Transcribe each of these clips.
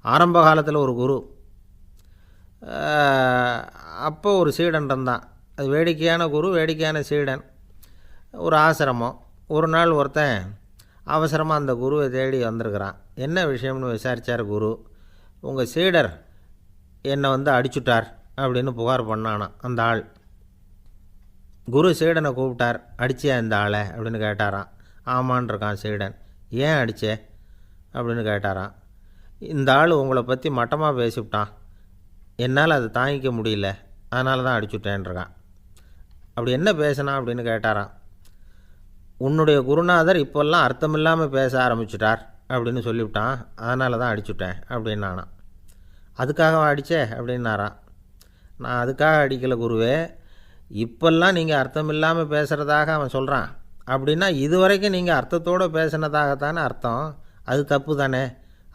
ஆரம்ப காலத்தில் ஒரு குரு, அப்போ ஒரு சீடன் இருந்தான். அது வேடிக்கையான குரு, வேடிக்கையான சீடன். ஒரு ஆசிரமம். ஒரு நாள் ஒருத்தன் அவசரமாக அந்த குருவை தேடி வந்திருக்கிறான். என்ன விஷயம்னு விசாரித்தார் குரு. உங்கள் சீடர் என்னை அடிச்சுட்டார் அப்படின்னு புகார் பண்ணானான் அந்த ஆள். குரு சீடனை கூப்பிட்டார். அடிச்சியா இந்த ஆளை அப்படின்னு கேட்டாரான். ஆமான் இருக்கான் சீடன். ஏன் அடித்தே அப்படின்னு கேட்டாரான். இந்த ஆள் உங்களை பற்றி மட்டமாக பேசிவிட்டான், என்னால் அதை தாங்கிக்க முடியல, அதனால தான் அடிச்சுட்டேன்ருக்கான். அப்படி என்ன பேசினான் அப்படின்னு கேட்டாரான். உன்னுடைய குருநாதர் இப்போல்லாம் அர்த்தமில்லாமல் பேச ஆரம்பிச்சுட்டார் அப்படின்னு சொல்லிவிட்டான், அதனால தான் அடிச்சுட்டேன் அப்படின்னானான். அதுக்காக அடித்தே அப்படின்னாரான். நான் அதுக்காக அடிக்கலை குருவே, இப்போல்லாம் நீங்கள் அர்த்தமில்லாமல் பேசுகிறதாக அவன் சொல்கிறான், அப்படின்னா இதுவரைக்கும் நீங்கள் அர்த்தத்தோடு பேசினதாகத்தானே அர்த்தம், அது தப்பு தானே,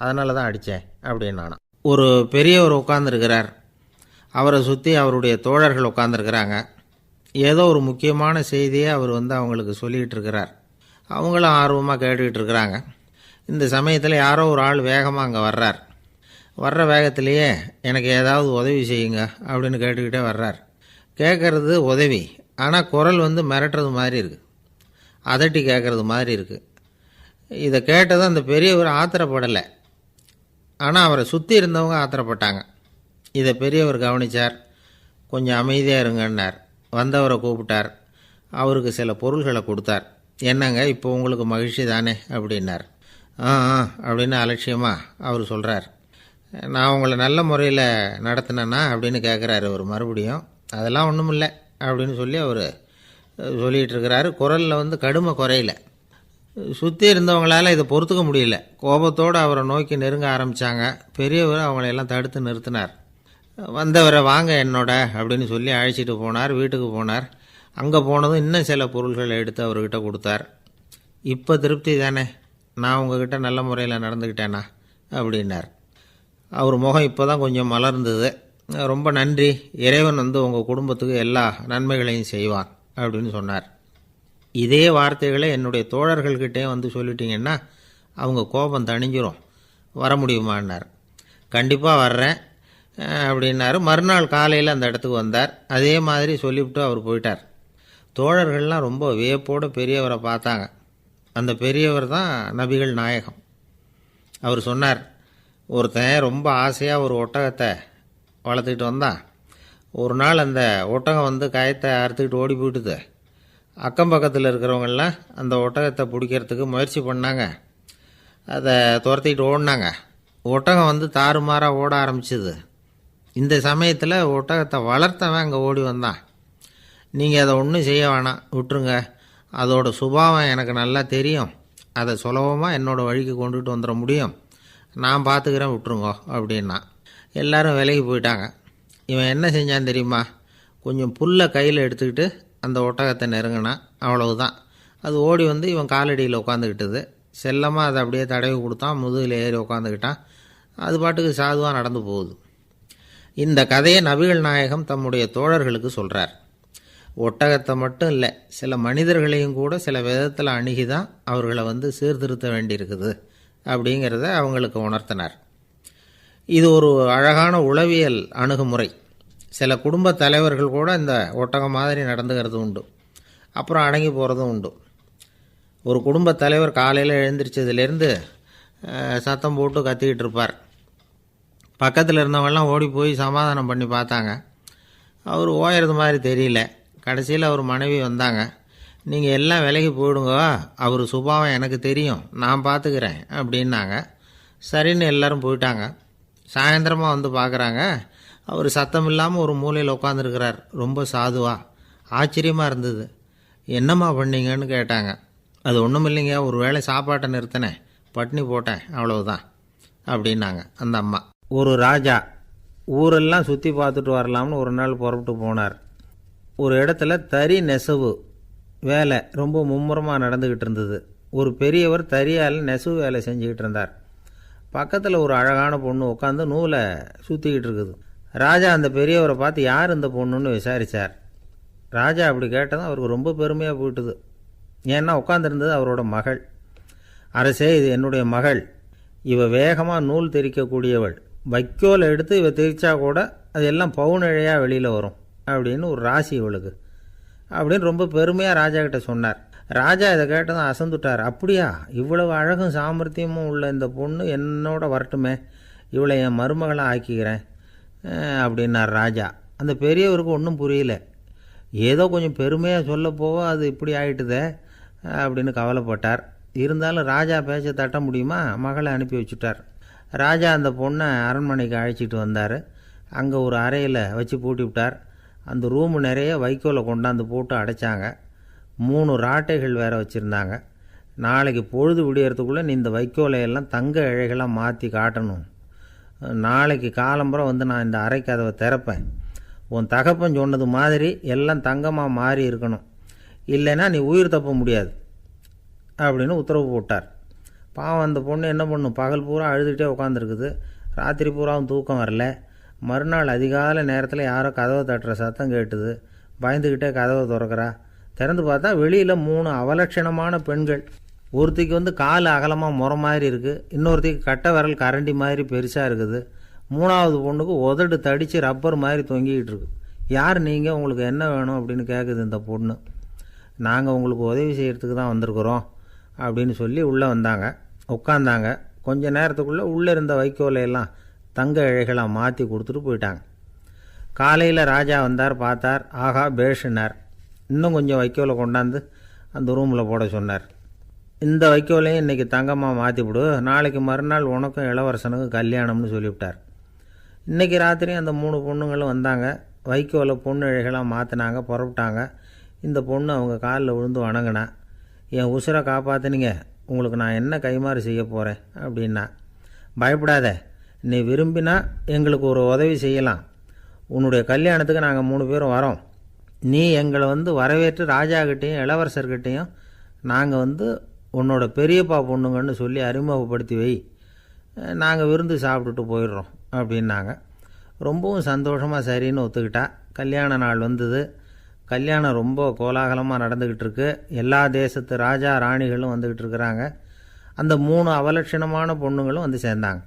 அதனால தான் அடித்தேன் அப்படின்னானான். ஒரு பெரியவர் உட்கார்ந்துருக்கிறார். அவரை சுற்றி அவருடைய தோழர்கள் உட்காந்துருக்கிறாங்க. ஏதோ ஒரு முக்கியமான செய்தியை அவர் அவங்களுக்கு சொல்லிகிட்டு இருக்கிறார். அவங்களும் ஆர்வமாக கேட்டுக்கிட்டு இருக்கிறாங்க. இந்த சமயத்தில் யாரோ ஒரு ஆள் வேகமாக அங்கே வர்றார். வர்ற வேகத்திலேயே எனக்கு ஏதாவது உதவி செய்யுங்க அப்படின்னு கேட்டுக்கிட்டே வர்றார். கேட்குறது உதவி, ஆனால் குரல் மிரட்டுறது மாதிரி இருக்குது, அதட்டி கேட்குறது மாதிரி இருக்குது. இதை கேட்டதும் அந்த பெரியவர் ஆத்திரப்படலை, ஆனால் அவரை சுற்றி இருந்தவங்க ஆத்திரப்பட்டாங்க. இதை பெரியவர் கவனித்தார். கொஞ்சம் அமைதியாக இருங்கன்னார். வந்தவரை கூப்பிட்டார். அவருக்கு சில பொருள்களை கொடுத்தார். என்னங்க இப்போ உங்களுக்கு மகிழ்ச்சி தானே அப்படின்னார். ஆ அப்படின்னு அலட்சியமாக அவர் சொல்கிறார். நான் உங்களை நல்ல முறையில் நடத்தினேன்னா அப்படின்னு கேட்குறாரு அவர் மறுபடியும். அதெல்லாம் ஒன்றும் இல்லை அப்படின்னு சொல்லி அவர் சொல்லிகிட்டு இருக்கிறாரு. குரலில் கடுமை குறையில. சுற்றி இருந்தவங்களால் இதை பொறுத்துக்க முடியல. கோபத்தோடு அவரை நோக்கி நெருங்க ஆரம்பித்தாங்க. பெரியவர் அவங்களையெல்லாம் தடுத்து நிறுத்தினார். வந்தவரை வாங்க என்னோட அப்படின்னு சொல்லி அழைச்சிட்டு போனார். வீட்டுக்கு போனார். அங்கே போனதும் இன்னும் சில பொருள்களை எடுத்து அவர்கிட்ட கொடுத்தார். இப்போ திருப்தி தானே, நான் உங்ககிட்ட நல்ல முறையில் நடந்துக்கிட்டேனா அப்படின்னார். அவர் முகம் இப்போ தான் கொஞ்சம் மலர்ந்தது. ரொம்ப நன்றி, இறைவன் உங்கள் குடும்பத்துக்கு எல்லா நன்மைகளையும் செய்வான் அப்படின்னு சொன்னார். இதே வார்த்தைகளை என்னுடைய தோழர்கள்கிட்டே சொல்லிட்டீங்கன்னா அவங்க கோபம் தணிஞ்சிரும், வர முடியுமான்னார். கண்டிப்பாக வர்றேன் அப்படின்னாரு. மறுநாள் காலையில் அந்த இடத்துக்கு வந்தார். அதே மாதிரி சொல்லிவிட்டு அவர் போயிட்டார். தோழர்கள்லாம் ரொம்ப வியப்போடு பெரியவரை பார்த்தாங்க. அந்த பெரியவர் தான் நபிகள் நாயகம். அவர் சொன்னார், ஒருத்தன் ரொம்ப ஆசையாக ஒரு ஒட்டகத்தை வளர்த்துக்கிட்டு வந்தான். ஒரு நாள் அந்த ஒட்டகம் கயத்தை அறுத்துக்கிட்டு ஓடி போயிட்டுது. அக்கம் பக்கத்தில் இருக்கிறவங்கெல்லாம் அந்த ஒட்டகத்தை பிடிக்கிறதுக்கு முயற்சி பண்ணாங்க. அதை துரத்திக்கிட்டு ஓடினாங்க. ஒட்டகம் தாறுமாறாக ஓட ஆரம்பிச்சிது. இந்த சமயத்தில் ஒட்டகத்தை வளர்த்தவன் அங்கே ஓடி வந்தான். நீங்கள் அதை ஒன்றும் செய்ய வேணாம், விட்டுருங்க, அதோட சுபாவம் எனக்கு நல்லா தெரியும், அதை சுலபமாக என்னோடய வழிக்கு கொண்டுட்டு வந்துட முடியும், நான் பார்த்துக்கிறேன், விட்டுருங்கோ அப்படின்னா. எல்லோரும் விலகி போயிட்டாங்க. இவன் என்ன செஞ்சான் தெரியுமா? கொஞ்சம் புல்லை கையில் எடுத்துக்கிட்டு அந்த ஒட்டகத்தை நெருங்கினான். அவ்வளவுதான். அது ஓடி இவன் காலடியில் உட்காந்துக்கிட்டது. செல்லமாக அதை அப்படியே தடவி கொடுத்தான். முதுகில் ஏறி உட்காந்துக்கிட்டான். அது பாட்டுக்கு சாதுவாக நடந்து போகுது. இந்த கதையை நபிகள் நாயகம் தம்முடைய தோழர்களுக்கு சொல்கிறார். ஒட்டகத்தை மட்டும் இல்லை, சில மனிதர்களையும் கூட சில விதத்தில் அணுகி தான் அவர்களை சீர்திருத்த வேண்டியிருக்குது அப்படிங்கிறத அவங்களுக்கு உணர்த்தினார். இது ஒரு அழகான உளவியல் அணுகுமுறை. சில குடும்ப தலைவர்கள் கூட இந்த ஒட்டகம் மாதிரி நடந்துக்கிறது உண்டு, அப்புறம் அடங்கி போகிறதும் உண்டு. ஒரு குடும்ப தலைவர் காலையில் எழுந்திரிச்சதுலேருந்து சத்தம் போட்டு கத்திக்கிட்டு இருப்பார். பக்கத்தில் இருந்தவங்கெல்லாம் ஓடி போய் சமாதானம் பண்ணி பார்த்தாங்க. அவர் ஓயறது மாதிரி தெரியல. கடைசியில் அவர் மனைவி வந்தாங்க. நீங்கள் எல்லாம் விலகி போயிடுங்க, அவர் சுபாவம் எனக்கு தெரியும், நான் பார்த்துக்கிறேன் அப்படின்னாங்க. சரின்னு எல்லோரும் போயிட்டாங்க. சாயந்தரமாக பார்க்குறாங்க, அவர் சத்தம் இல்லாமல் ஒரு மூலையில் உட்காந்துருக்கிறார். ரொம்ப சாதுவா. ஆச்சரியமாக இருந்தது. என்னம்மா பண்ணீங்கன்னு கேட்டாங்க. அது ஒன்றும் இல்லைங்க, ஒரு வேளை சாப்பாட்டை நிறுத்தினேன், பட்னி போட்டேன், அவ்வளவுதான் அப்படின்னாங்க அந்த அம்மா. ஒரு ராஜா ஊரெல்லாம் சுற்றி பார்த்துட்டு வரலாம்னு ஒரு நாள் புறப்பட்டு போனார். ஒரு இடத்துல தறி நெசவு வேலை ரொம்ப மும்முரமாக நடந்துக்கிட்டு இருந்தது. ஒரு பெரியவர் தறியால் நெசவு வேலை செஞ்சுக்கிட்டு இருந்தார். பக்கத்தில் ஒரு அழகான பொண்ணு உட்காந்து நூலை சுற்றிக்கிட்டு இருக்குது. ராஜா அந்த பெரியவரை பார்த்து யார் இந்த பொண்ணுன்னு விசாரித்தார். ராஜா அப்படி கேட்டதும் அவருக்கு ரொம்ப பெருமையாக போயிட்டுது. ஏன்னா உட்காந்துருந்தது அவரோட மகள். அரசே, இது என்னுடைய மகள், இவ வேகமாக நூல் திரிக்கக்கூடியவள், வைக்கோல் எடுத்து இவ திரிச்சா கூட அது எல்லாம் பவுனிழையாக வெளியில் வரும் அப்படின்னு ஒரு ராசி இவளுக்கு அப்படின்னு ரொம்ப பெருமையாக ராஜா கிட்ட சொன்னார். ராஜா இதை கேட்டதும் அசந்துட்டார். அப்படியா, இவ்வளவு அழகும் சாமர்த்தியமும் உள்ள இந்த பொண்ணு என்னோட வரட்டுமே, இவளை என் மருமகளை ஆக்கிக்கிறேன் அப்படின்னார் ராஜா. அந்த பெரியவருக்கு ஒன்றும் புரியல. ஏதோ கொஞ்சம் பெருமையாக சொல்ல போவோ அது இப்படி ஆகிட்டுதே அப்படின்னு கவலைப்பட்டார். இருந்தாலும் ராஜா பேச்ச தட்ட முடியுமா, மகளை அனுப்பி வச்சுட்டார். ராஜா அந்த பொண்ணை அரண்மனைக்கு அழைச்சிட்டு வந்தார். அங்கே ஒரு அறையில் வச்சு பூட்டி விட்டார். அந்த ரூமு நிறைய வைக்கோலை கொண்டாந்து போட்டு அடைச்சாங்க. 3 ராட்டைகள் வேறு வச்சுருந்தாங்க. நாளைக்கு பொழுது விடியறதுக்குள்ளே நீ இந்த வைக்கோலையெல்லாம் தங்க இழைகளாக மாற்றி காட்டணும். நாளைக்கு காலம்புறம் வந்து நான் இந்த அறை கதவை திறப்பேன். உன் தகப்பன் சொன்னது மாதிரி எல்லாம் தங்கமாக மாறி இருக்கணும், இல்லைன்னா நீ உயிர் தப்ப முடியாது அப்படின்னு உத்தரவு போட்டார். பாவம் அந்த பொண்ணு என்ன பண்ணும், பகல் பூரா அழுதுகிட்டே உட்காந்துருக்குது. ராத்திரி பூராவும் தூக்கம் வரல. மறுநாள் அதிகாலை நேரத்தில் யாரோ கதவை தட்டுற சத்தம் கேட்டுது. பயந்துக்கிட்டே கதவை திறக்கிறா. திறந்து பார்த்தா வெளியில் 3 அவலட்சணமான பெண்கள். ஒருத்திக்கு வந்து கால் அகலமாக முறை மாதிரி இருக்குது, இன்னொருத்திக்கு கட்டை விரல் கரண்டி மாதிரி பெருசாக இருக்குது, 3ஆவது பொண்ணுக்கு உதடு தடித்து ரப்பர் மாதிரி தொங்கிக்கிட்டு இருக்கு. யார் நீங்கள், உங்களுக்கு என்ன வேணும் அப்படின்னு கேட்குது இந்த பொண்ணு. நாங்கள் உங்களுக்கு உதவி செய்கிறதுக்கு தான் வந்திருக்கிறோம் அப்படின்னு சொல்லி உள்ளே வந்தாங்க. உட்காந்தாங்க. கொஞ்ச நேரத்துக்குள்ளே உள்ளே இருந்த வைக்கோலையெல்லாம் தங்க இழைகளாக மாற்றி கொடுத்துட்டு போயிட்டாங்க. காலையில் ராஜா வந்தார், பார்த்தார். ஆகா பேஷுனார். இன்னும் கொஞ்சம் வைக்கோலை கொண்டாந்து அந்த ரூமில் போட சொன்னார். இந்த வைக்கோலையும் இன்றைக்கி தங்கமாக மாற்றிவிடு, நாளைக்கு மறுநாள் உனக்கும் இளவரசனுக்கும் கல்யாணம்னு சொல்லிவிட்டார். இன்றைக்கி ராத்திரி அந்த 3 பொண்ணுங்களும் வந்தாங்க. வைக்கோலை பொண்ணு இழைகளாக மாற்றினாங்க, புறப்பட்டாங்க. இந்த பொண்ணு அவங்க காலில் விழுந்து வணங்கினா. என் உசுரை காப்பாற்றினீங்க, உங்களுக்கு நான் என்ன கைமாறு செய்ய போகிறேன் அப்படின்னா. பயப்படாத, நீ விரும்பினா எங்களுக்கு ஒரு உதவி செய்யலாம். உன்னுடைய கல்யாணத்துக்கு நாங்கள் 3 பேரும் வரோம். நீ எங்களை வந்து வரவேற்று ராஜாக்கிட்டேயும் இளவரசர்கிட்டையும் நாங்கள் வந்து உன்னோட பெரியப்பா பொண்ணுங்கன்னு சொல்லி அறிமுகப்படுத்தி வை, நாங்கள் விருந்து சாப்பிட்டுட்டு போயிடுறோம் அப்படின்னாங்க. ரொம்பவும் சந்தோஷமாக சரின்னு ஒத்துக்கிட்டா. கல்யாண நாள் வந்தது. கல்யாணம் ரொம்ப கோலாகலமாக நடந்துக்கிட்டு இருக்கு. எல்லா தேசத்து ராஜா ராணிகளும் வந்துக்கிட்டு இருக்கிறாங்க. அந்த 3 அவலட்சணமான பொண்ணுங்களும் வந்து சேர்ந்தாங்க.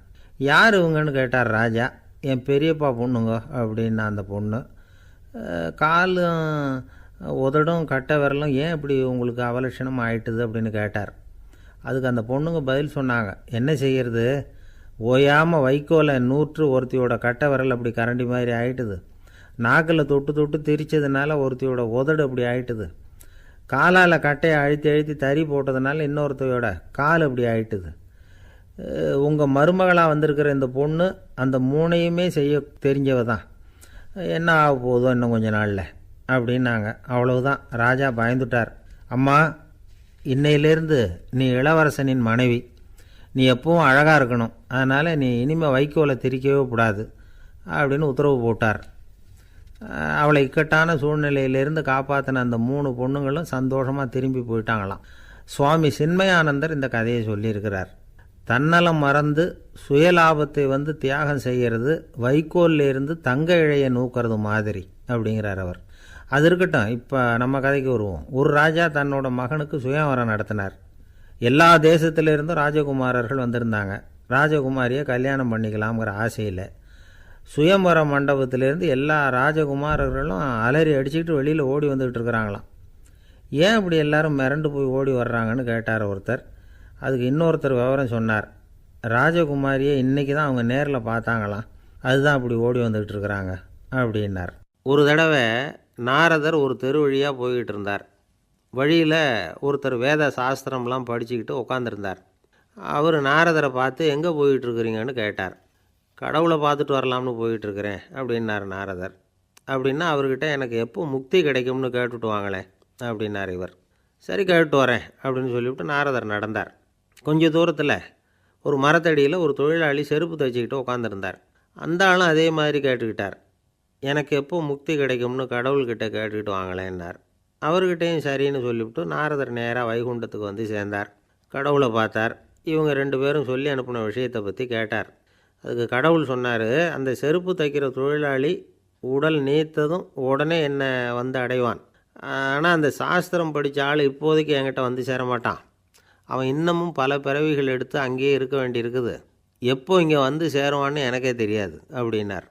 யார் இவங்கன்னு கேட்டார் ராஜா. என் பெரியப்பா பொண்ணுங்க அப்படின்னா அந்த பொண்ணு. காலும் உதடும் கட்டை விரலும் ஏன் இப்படி உங்களுக்கு அவலட்சணம் ஆயிட்டுது அப்படின்னு கேட்டார். அதுக்கு அந்த பொண்ணுங்க பதில் சொன்னாங்க. என்ன செய்கிறது, ஓயாமல் வைக்கோலை நூற்று ஒருத்தியோட கட்டை விரல் அப்படி கரண்டி மாதிரி ஆயிட்டுது, நாக்கில் தொட்டு தொட்டு திரிச்சதுனால ஒருத்தியோட உதடு அப்படி ஆயிட்டுது, காலால் கட்டையை அழுத்தி அழுத்தி தறி போட்டதுனால இன்னொருத்தையோட கால் அப்படி ஆயிட்டுது. உங்கள் மருமகளாக வந்திருக்கிற இந்த பொண்ணு அந்த 3ஐயுமே செய்ய தெரிஞ்சவ தான். என்ன ஆக போதோ இன்னும் கொஞ்ச நாளில் அப்படின்னாங்க. அவ்வளவுதான். ராஜா பயந்துட்டார். அம்மா, இன்னையிலேருந்து நீ இளவரசனின் மனைவி, நீ எப்பவும் அழகாக இருக்கணும், அதனால் நீ இனிமேல் வைக்கோலை திரிக்கவே கூடாது அப்படின்னு உத்தரவு போட்டார். அவளை இக்கட்டான சூழ்நிலையிலேருந்து காப்பாற்றின அந்த 3 பொண்ணுங்களும் சந்தோஷமாக திரும்பி போயிட்டாங்களாம். சுவாமி சின்மயானந்தர் இந்த கதையை சொல்லியிருக்கிறார். தன்னலம் மறந்து சுயலாபத்தை வந்து தியாகம் செய்கிறது வைக்கோல்லேருந்து தங்க இழையை நூக்கிறது மாதிரி அப்படிங்கிறார் அவர். அது இருக்கட்டும், இப்போ நம்ம கதைக்கு வருவோம். ஒரு ராஜா தன்னோட மகனுக்கு சுயவரம் நடத்தினார். எல்லா தேசத்திலிருந்தும் ராஜகுமாரர்கள் வந்திருந்தாங்க. ராஜகுமாரியை கல்யாணம் பண்ணிக்கலாம்ங்கிற ஆசையில் சுயம்பர மண்டபத்திலேருந்து எல்லா ராஜகுமாரர்களும் அலறி அடிச்சுக்கிட்டு வெளியில் ஓடி வந்துக்கிட்டு இருக்கிறாங்களாம். ஏன் இப்படி எல்லாரும் மிரண்டு போய் ஓடி வர்றாங்கன்னு கேட்டார் ஒருத்தர். அதுக்கு இன்னொருத்தர் விவரம் சொன்னார். ராஜகுமாரியை இன்றைக்கி தான் அவங்க நேரில் பார்த்தாங்களாம், அதுதான் அப்படி ஓடி வந்துக்கிட்டு இருக்கிறாங்க அப்படின்னார். ஒரு தடவை நாரதர் ஒரு தெரு வழியாக போய்கிட்டு இருந்தார். வழியில் ஒருத்தர் வேத சாஸ்திரம்லாம் படிச்சுக்கிட்டு உட்காந்துருந்தார். அவர் நாரதரை பார்த்து எங்கே போயிட்டுருக்குறீங்கன்னு கேட்டார். கடவுளை பார்த்துட்டு வரலாம்னு போயிட்டுருக்கிறேன் அப்படின்னார் நாரதர். அப்படின்னா அவர்கிட்ட எனக்கு எப்போ முக்தி கிடைக்கும்னு கேட்டுட்டு வாங்களேன் அப்படின்னார் இவர். சரி, கேட்டு வரேன் அப்படின்னு சொல்லிவிட்டு நாரதர் நடந்தார். கொஞ்சம் தூரத்தில் ஒரு மரத்தடியில் ஒரு தொழிலாளி செருப்பு தைச்சிக்கிட்டு உட்காந்துருந்தார். அந்த ஆளும் அதே மாதிரி கேட்டுக்கிட்டார். எனக்கு எப்போ முக்தி கிடைக்கும்னு கடவுள்கிட்ட கேட்டுக்கிட்டு வாங்களேன்னார். அவர்கிட்டையும் சரின்னு சொல்லிவிட்டு நாரதர் நேராக வைகுண்டத்துக்கு வந்து சேர்ந்தார். கடவுளை பார்த்தார். இவங்க 2 பேரும் சொல்லி அனுப்பின விஷயத்தை பற்றி கேட்டார். அதுக்கு கடவுள் சொன்னார், அந்த செருப்பு தைக்கிற தொழிலாளி உடல் நீத்ததும் உடனே என்னை வந்து அடைவான். ஆனால் அந்த சாஸ்திரம் படித்த ஆள் இப்போதைக்கு என்கிட்ட வந்து சேரமாட்டான். அவன் இன்னமும் பல பிறவிகள் எடுத்து அங்கேயே இருக்க வேண்டியிருக்குது. எப்போ இங்கே வந்து சேருவான்னு எனக்கே தெரியாது அப்படின்னார்.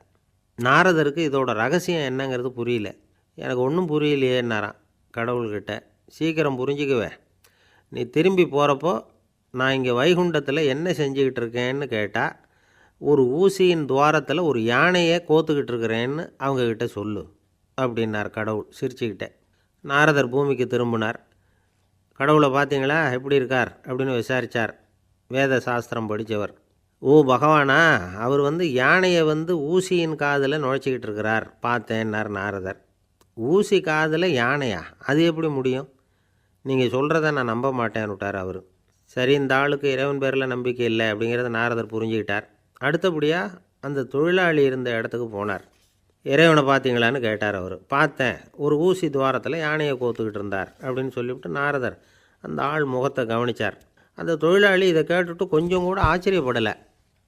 நாரதருக்கு இதோட ரகசியம் என்னங்கிறது புரியல. எனக்கு ஒன்றும் புரியலையேன்னாராம் கடவுள்கிட்ட. சீக்கிரம் புரிஞ்சுக்குவேன், நீ திரும்பி போகிறப்போ நான் இங்கே வைகுண்டத்தில் என்ன செஞ்சுக்கிட்டு இருக்கேன்னு கேட்டால், ஒரு ஊசியின் துவாரத்தில் ஒரு யானையை கோத்துக்கிட்டு இருக்கிறேன்னு அவங்கக்கிட்ட சொல்லு அப்படின்னார் கடவுள் சிரிச்சுக்கிட்டே. நாரதர் பூமிக்கு திரும்பினார். கடவுளை பார்த்தீங்களா எப்படி இருக்கார் அப்படின்னு விசாரித்தார் வேத சாஸ்திரம் படித்தவர். ஓ பகவானா, அவர் யானையை ஊசியின் காதில் நுழைச்சிக்கிட்டு இருக்கிறார் பார்த்தேன்னார் நாரதர். ஊசி காதில் யானையா? அது எப்படி முடியும்? நீங்கள் சொல்கிறத நான் நம்ப மாட்டேன்னு விட்டார் அவர். சரி, இந்த ஆளுக்கு இறைவன் பேரில் நம்பிக்கை இல்லை அப்படிங்கிறத நாரதர் புரிஞ்சுக்கிட்டார். அடுத்தபடியாக அந்த தொழிலாளி இருந்த இடத்துக்கு போனார். இறைவனை பார்த்தீங்களான்னு கேட்டார் அவர். பார்த்தேன், ஒரு ஊசி துவாரத்தில் யானையை கோத்துக்கிட்டு இருந்தார் அப்படின்னு சொல்லிவிட்டு நாரதர் அந்த ஆள் முகத்தை கவனித்தார். அந்த தொழிலாளி இதை கேட்டுட்டு கொஞ்சம் கூட ஆச்சரியப்படலை.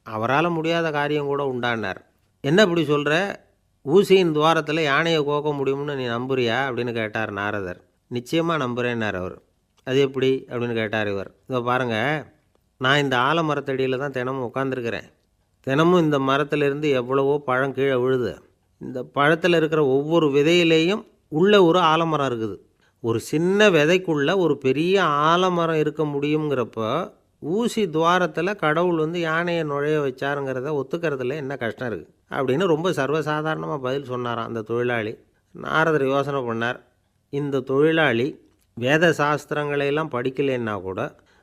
அவரால் முடியாத காரியம் கூட உண்டானார். என்ன இப்படி சொல்கிற, ஊசியின் துவாரத்தில் யானையை கோக்க முடியும்னு நீ நம்புறியா அப்படின்னு கேட்டார் நாரதர். நிச்சயமாக நம்புகிறேன்னார் அவர். அது எப்படி அப்படின்னு கேட்டார் இவர். இதோ பாருங்கள், நான் இந்த ஆலமரத்தடியில் தான் தினமும் உட்காந்துருக்கிறேன். தினமும் இந்த மரத்திலிருந்து எவ்வளவோ பழம் கீழே விழுது. இந்த பழத்தில் இருக்கிற ஒவ்வொரு விதையிலேயும் உள்ள ஒரு ஆலமரம் இருக்குது. ஒரு சின்ன விதைக்குள்ளே ஒரு பெரிய ஆலமரம் இருக்க முடியுங்கிறப்போ ஊசி துவாரத்தில் கடவுள் யானையை நுழைய வச்சாருங்கிறத ஒத்துக்கிறதுல என்ன கஷ்டம் இருக்குது அப்படின்னு ரொம்ப சர்வசாதாரணமாக பதில் சொன்னாராம் அந்த தொழிலாளி. நாரதர் யோசனை பண்ணார். இந்த தொழிலாளி வேத சாஸ்திரங்களையெல்லாம் படிக்கலைன்னா கூட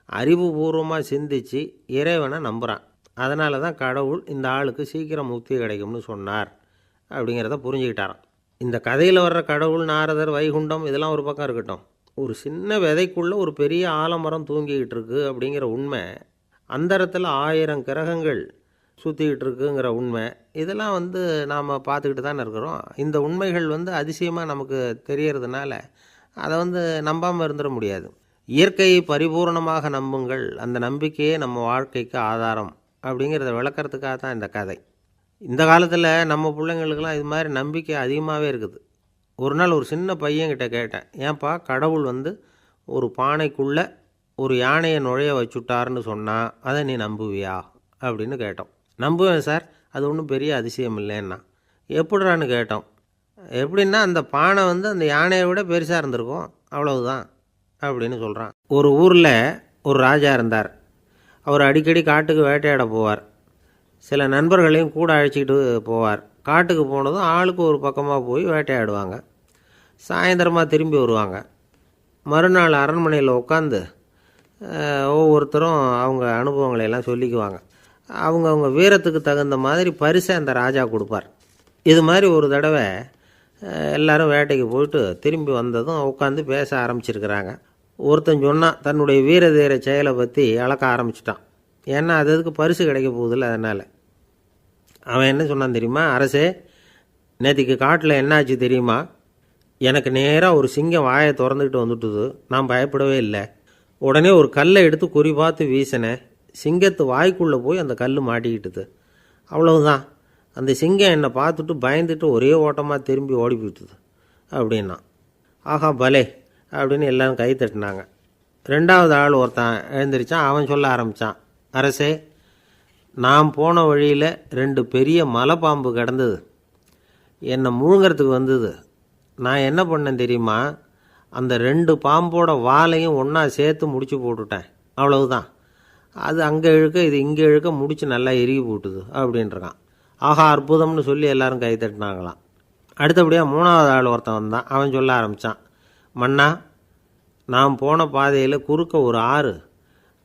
அறிவுபூர்வமாக சிந்தித்து இறைவனை நம்புகிறான். அதனால தான் கடவுள் இந்த ஆளுக்கு சீக்கிரம் முக்தி கிடைக்கும்னு சொன்னார் அப்படிங்கிறத புரிஞ்சுக்கிட்டாராம். இந்த கதையில் வர்ற கடவுள், நாரதர், வைகுண்டம் இதெல்லாம் ஒரு பக்கம் இருக்கட்டும், ஒரு சின்ன விதைக்குள்ளே ஒரு பெரிய ஆலமரம் தூங்கிக்கிட்டு இருக்குது அப்படிங்கிற உண்மை, அந்தரத்தில் 1000 கிரகங்கள் சுற்றிக்கிட்டு இருக்குங்கிற உண்மை, இதெல்லாம் நாம் பார்த்துக்கிட்டு தானே இருக்கிறோம். இந்த உண்மைகள் அதிசயமாக நமக்கு தெரியறதுனால அதை நம்பாமல் இருந்துட முடியாது. இயற்கையை பரிபூர்ணமாக நம்புங்கள், அந்த நம்பிக்கையே நம்ம வாழ்க்கைக்கு ஆதாரம் அப்படிங்கிறத விளக்கிறதுக்காக தான் இந்த கதை. இந்த காலத்தில் நம்ம பிள்ளைங்களுக்கெல்லாம் இது மாதிரி நம்பிக்கை அதிகமாகவே இருக்குது. ஒரு நாள் ஒரு சின்ன பையன்கிட்ட கேட்டேன், ஏன்பா கடவுள் ஒரு பானைக்குள்ளே ஒரு யானையை நுழைய வச்சுட்டாருன்னு சொன்னால் அதை நீ நம்புவியா அப்படின்னு கேட்டோம். நம்புவேன் சார், அது ஒன்றும் பெரிய அதிசயம் இல்லைன்னா. எப்படிறான்னு கேட்டோம். எப்படின்னா அந்த பானை அந்த யானையை விட பெருசாக இருந்திருக்கும், அவ்வளவுதான் அப்படின்னு சொல்கிறான். ஒரு ஊரில் ஒரு ராஜா இருந்தார். அவர் அடிக்கடி காட்டுக்கு வேட்டையாட போவார். சில நண்பர்களையும் கூட அழைச்சிக்கிட்டு போவார். காட்டுக்கு போனதும் ஆளுக்கு ஒரு பக்கமாக போய் வேட்டையாடுவாங்க. சாயந்தரமாக திரும்பி வருவாங்க. மறுநாள் அரண்மனையில் உட்காந்து ஒவ்வொருத்தரும் அவங்க அனுபவங்களையெல்லாம் சொல்லிக்குவாங்க. அவங்க வீரத்துக்கு தகுந்த மாதிரி பரிசை அந்த ராஜா கொடுப்பார். இது மாதிரி ஒரு தடவை எல்லோரும் வேட்டைக்கு போயிட்டு திரும்பி வந்ததும் உட்காந்து பேச ஆரம்பிச்சிருக்கிறாங்க. ஒருத்தன் சொன்னான், தன்னுடைய வீர தீர செயலை பற்றி அளக்க ஆரம்பிச்சிட்டான். ஏன்னா அதுக்கு பரிசு கிடைக்க போகுதில்ல, அதனால். அவன் என்ன சொன்னான் தெரியுமா? அரசே, நேற்றுக்கு காட்டில் என்னாச்சு தெரியுமா? எனக்கு நேராக ஒரு சிங்கம் வாயை திறந்துக்கிட்டு வந்துட்டுது. நான் பயப்படவே இல்லை. உடனே ஒரு கல்லை எடுத்து குறி பார்த்து வீசினேன். சிங்கத்து வாய்க்குள்ளே போய் அந்த கல் மாட்டிக்கிட்டுது. அவ்வளவுதான். அந்த சிங்கம் என்னை பார்த்துட்டு பயந்துட்டு ஒரே ஓட்டமாக திரும்பி ஓடி போயிட்டுது அப்படின்னா. ஆஹா பலே அப்படின்னு எல்லோரும் கை தட்டினாங்க. ரெண்டாவது ஆள் ஒருத்தன் எழுந்திரிச்சான். அவன் சொல்ல ஆரம்பித்தான், அரசே, நான் போன வழியில் 2 பெரிய மலைப்பாம்பு கிடந்தது. என்னை முழுங்கிறதுக்கு வந்தது. நான் என்ன பண்ணேன் தெரியுமா? அந்த 2 பாம்போட வாலையும் ஒன்றா சேர்த்து முடிச்சு போட்டுட்டேன். அவ்வளவுதான். அது அங்கே இழுக்க இது இங்கே இழுக்க முடிச்சு நல்லா இறுகி போட்டுது அப்படின்றான். ஆஹா அற்புதம்னு சொல்லி எல்லாரும் கை தட்டினாங்களாம். அடுத்தபடியாக 3வது ஆள் ஒருத்தன் வந்தான். அவன் சொல்ல ஆரம்பித்தான், மன்னா, நான் போன பாதையில் குறுக்க ஒரு ஆறு,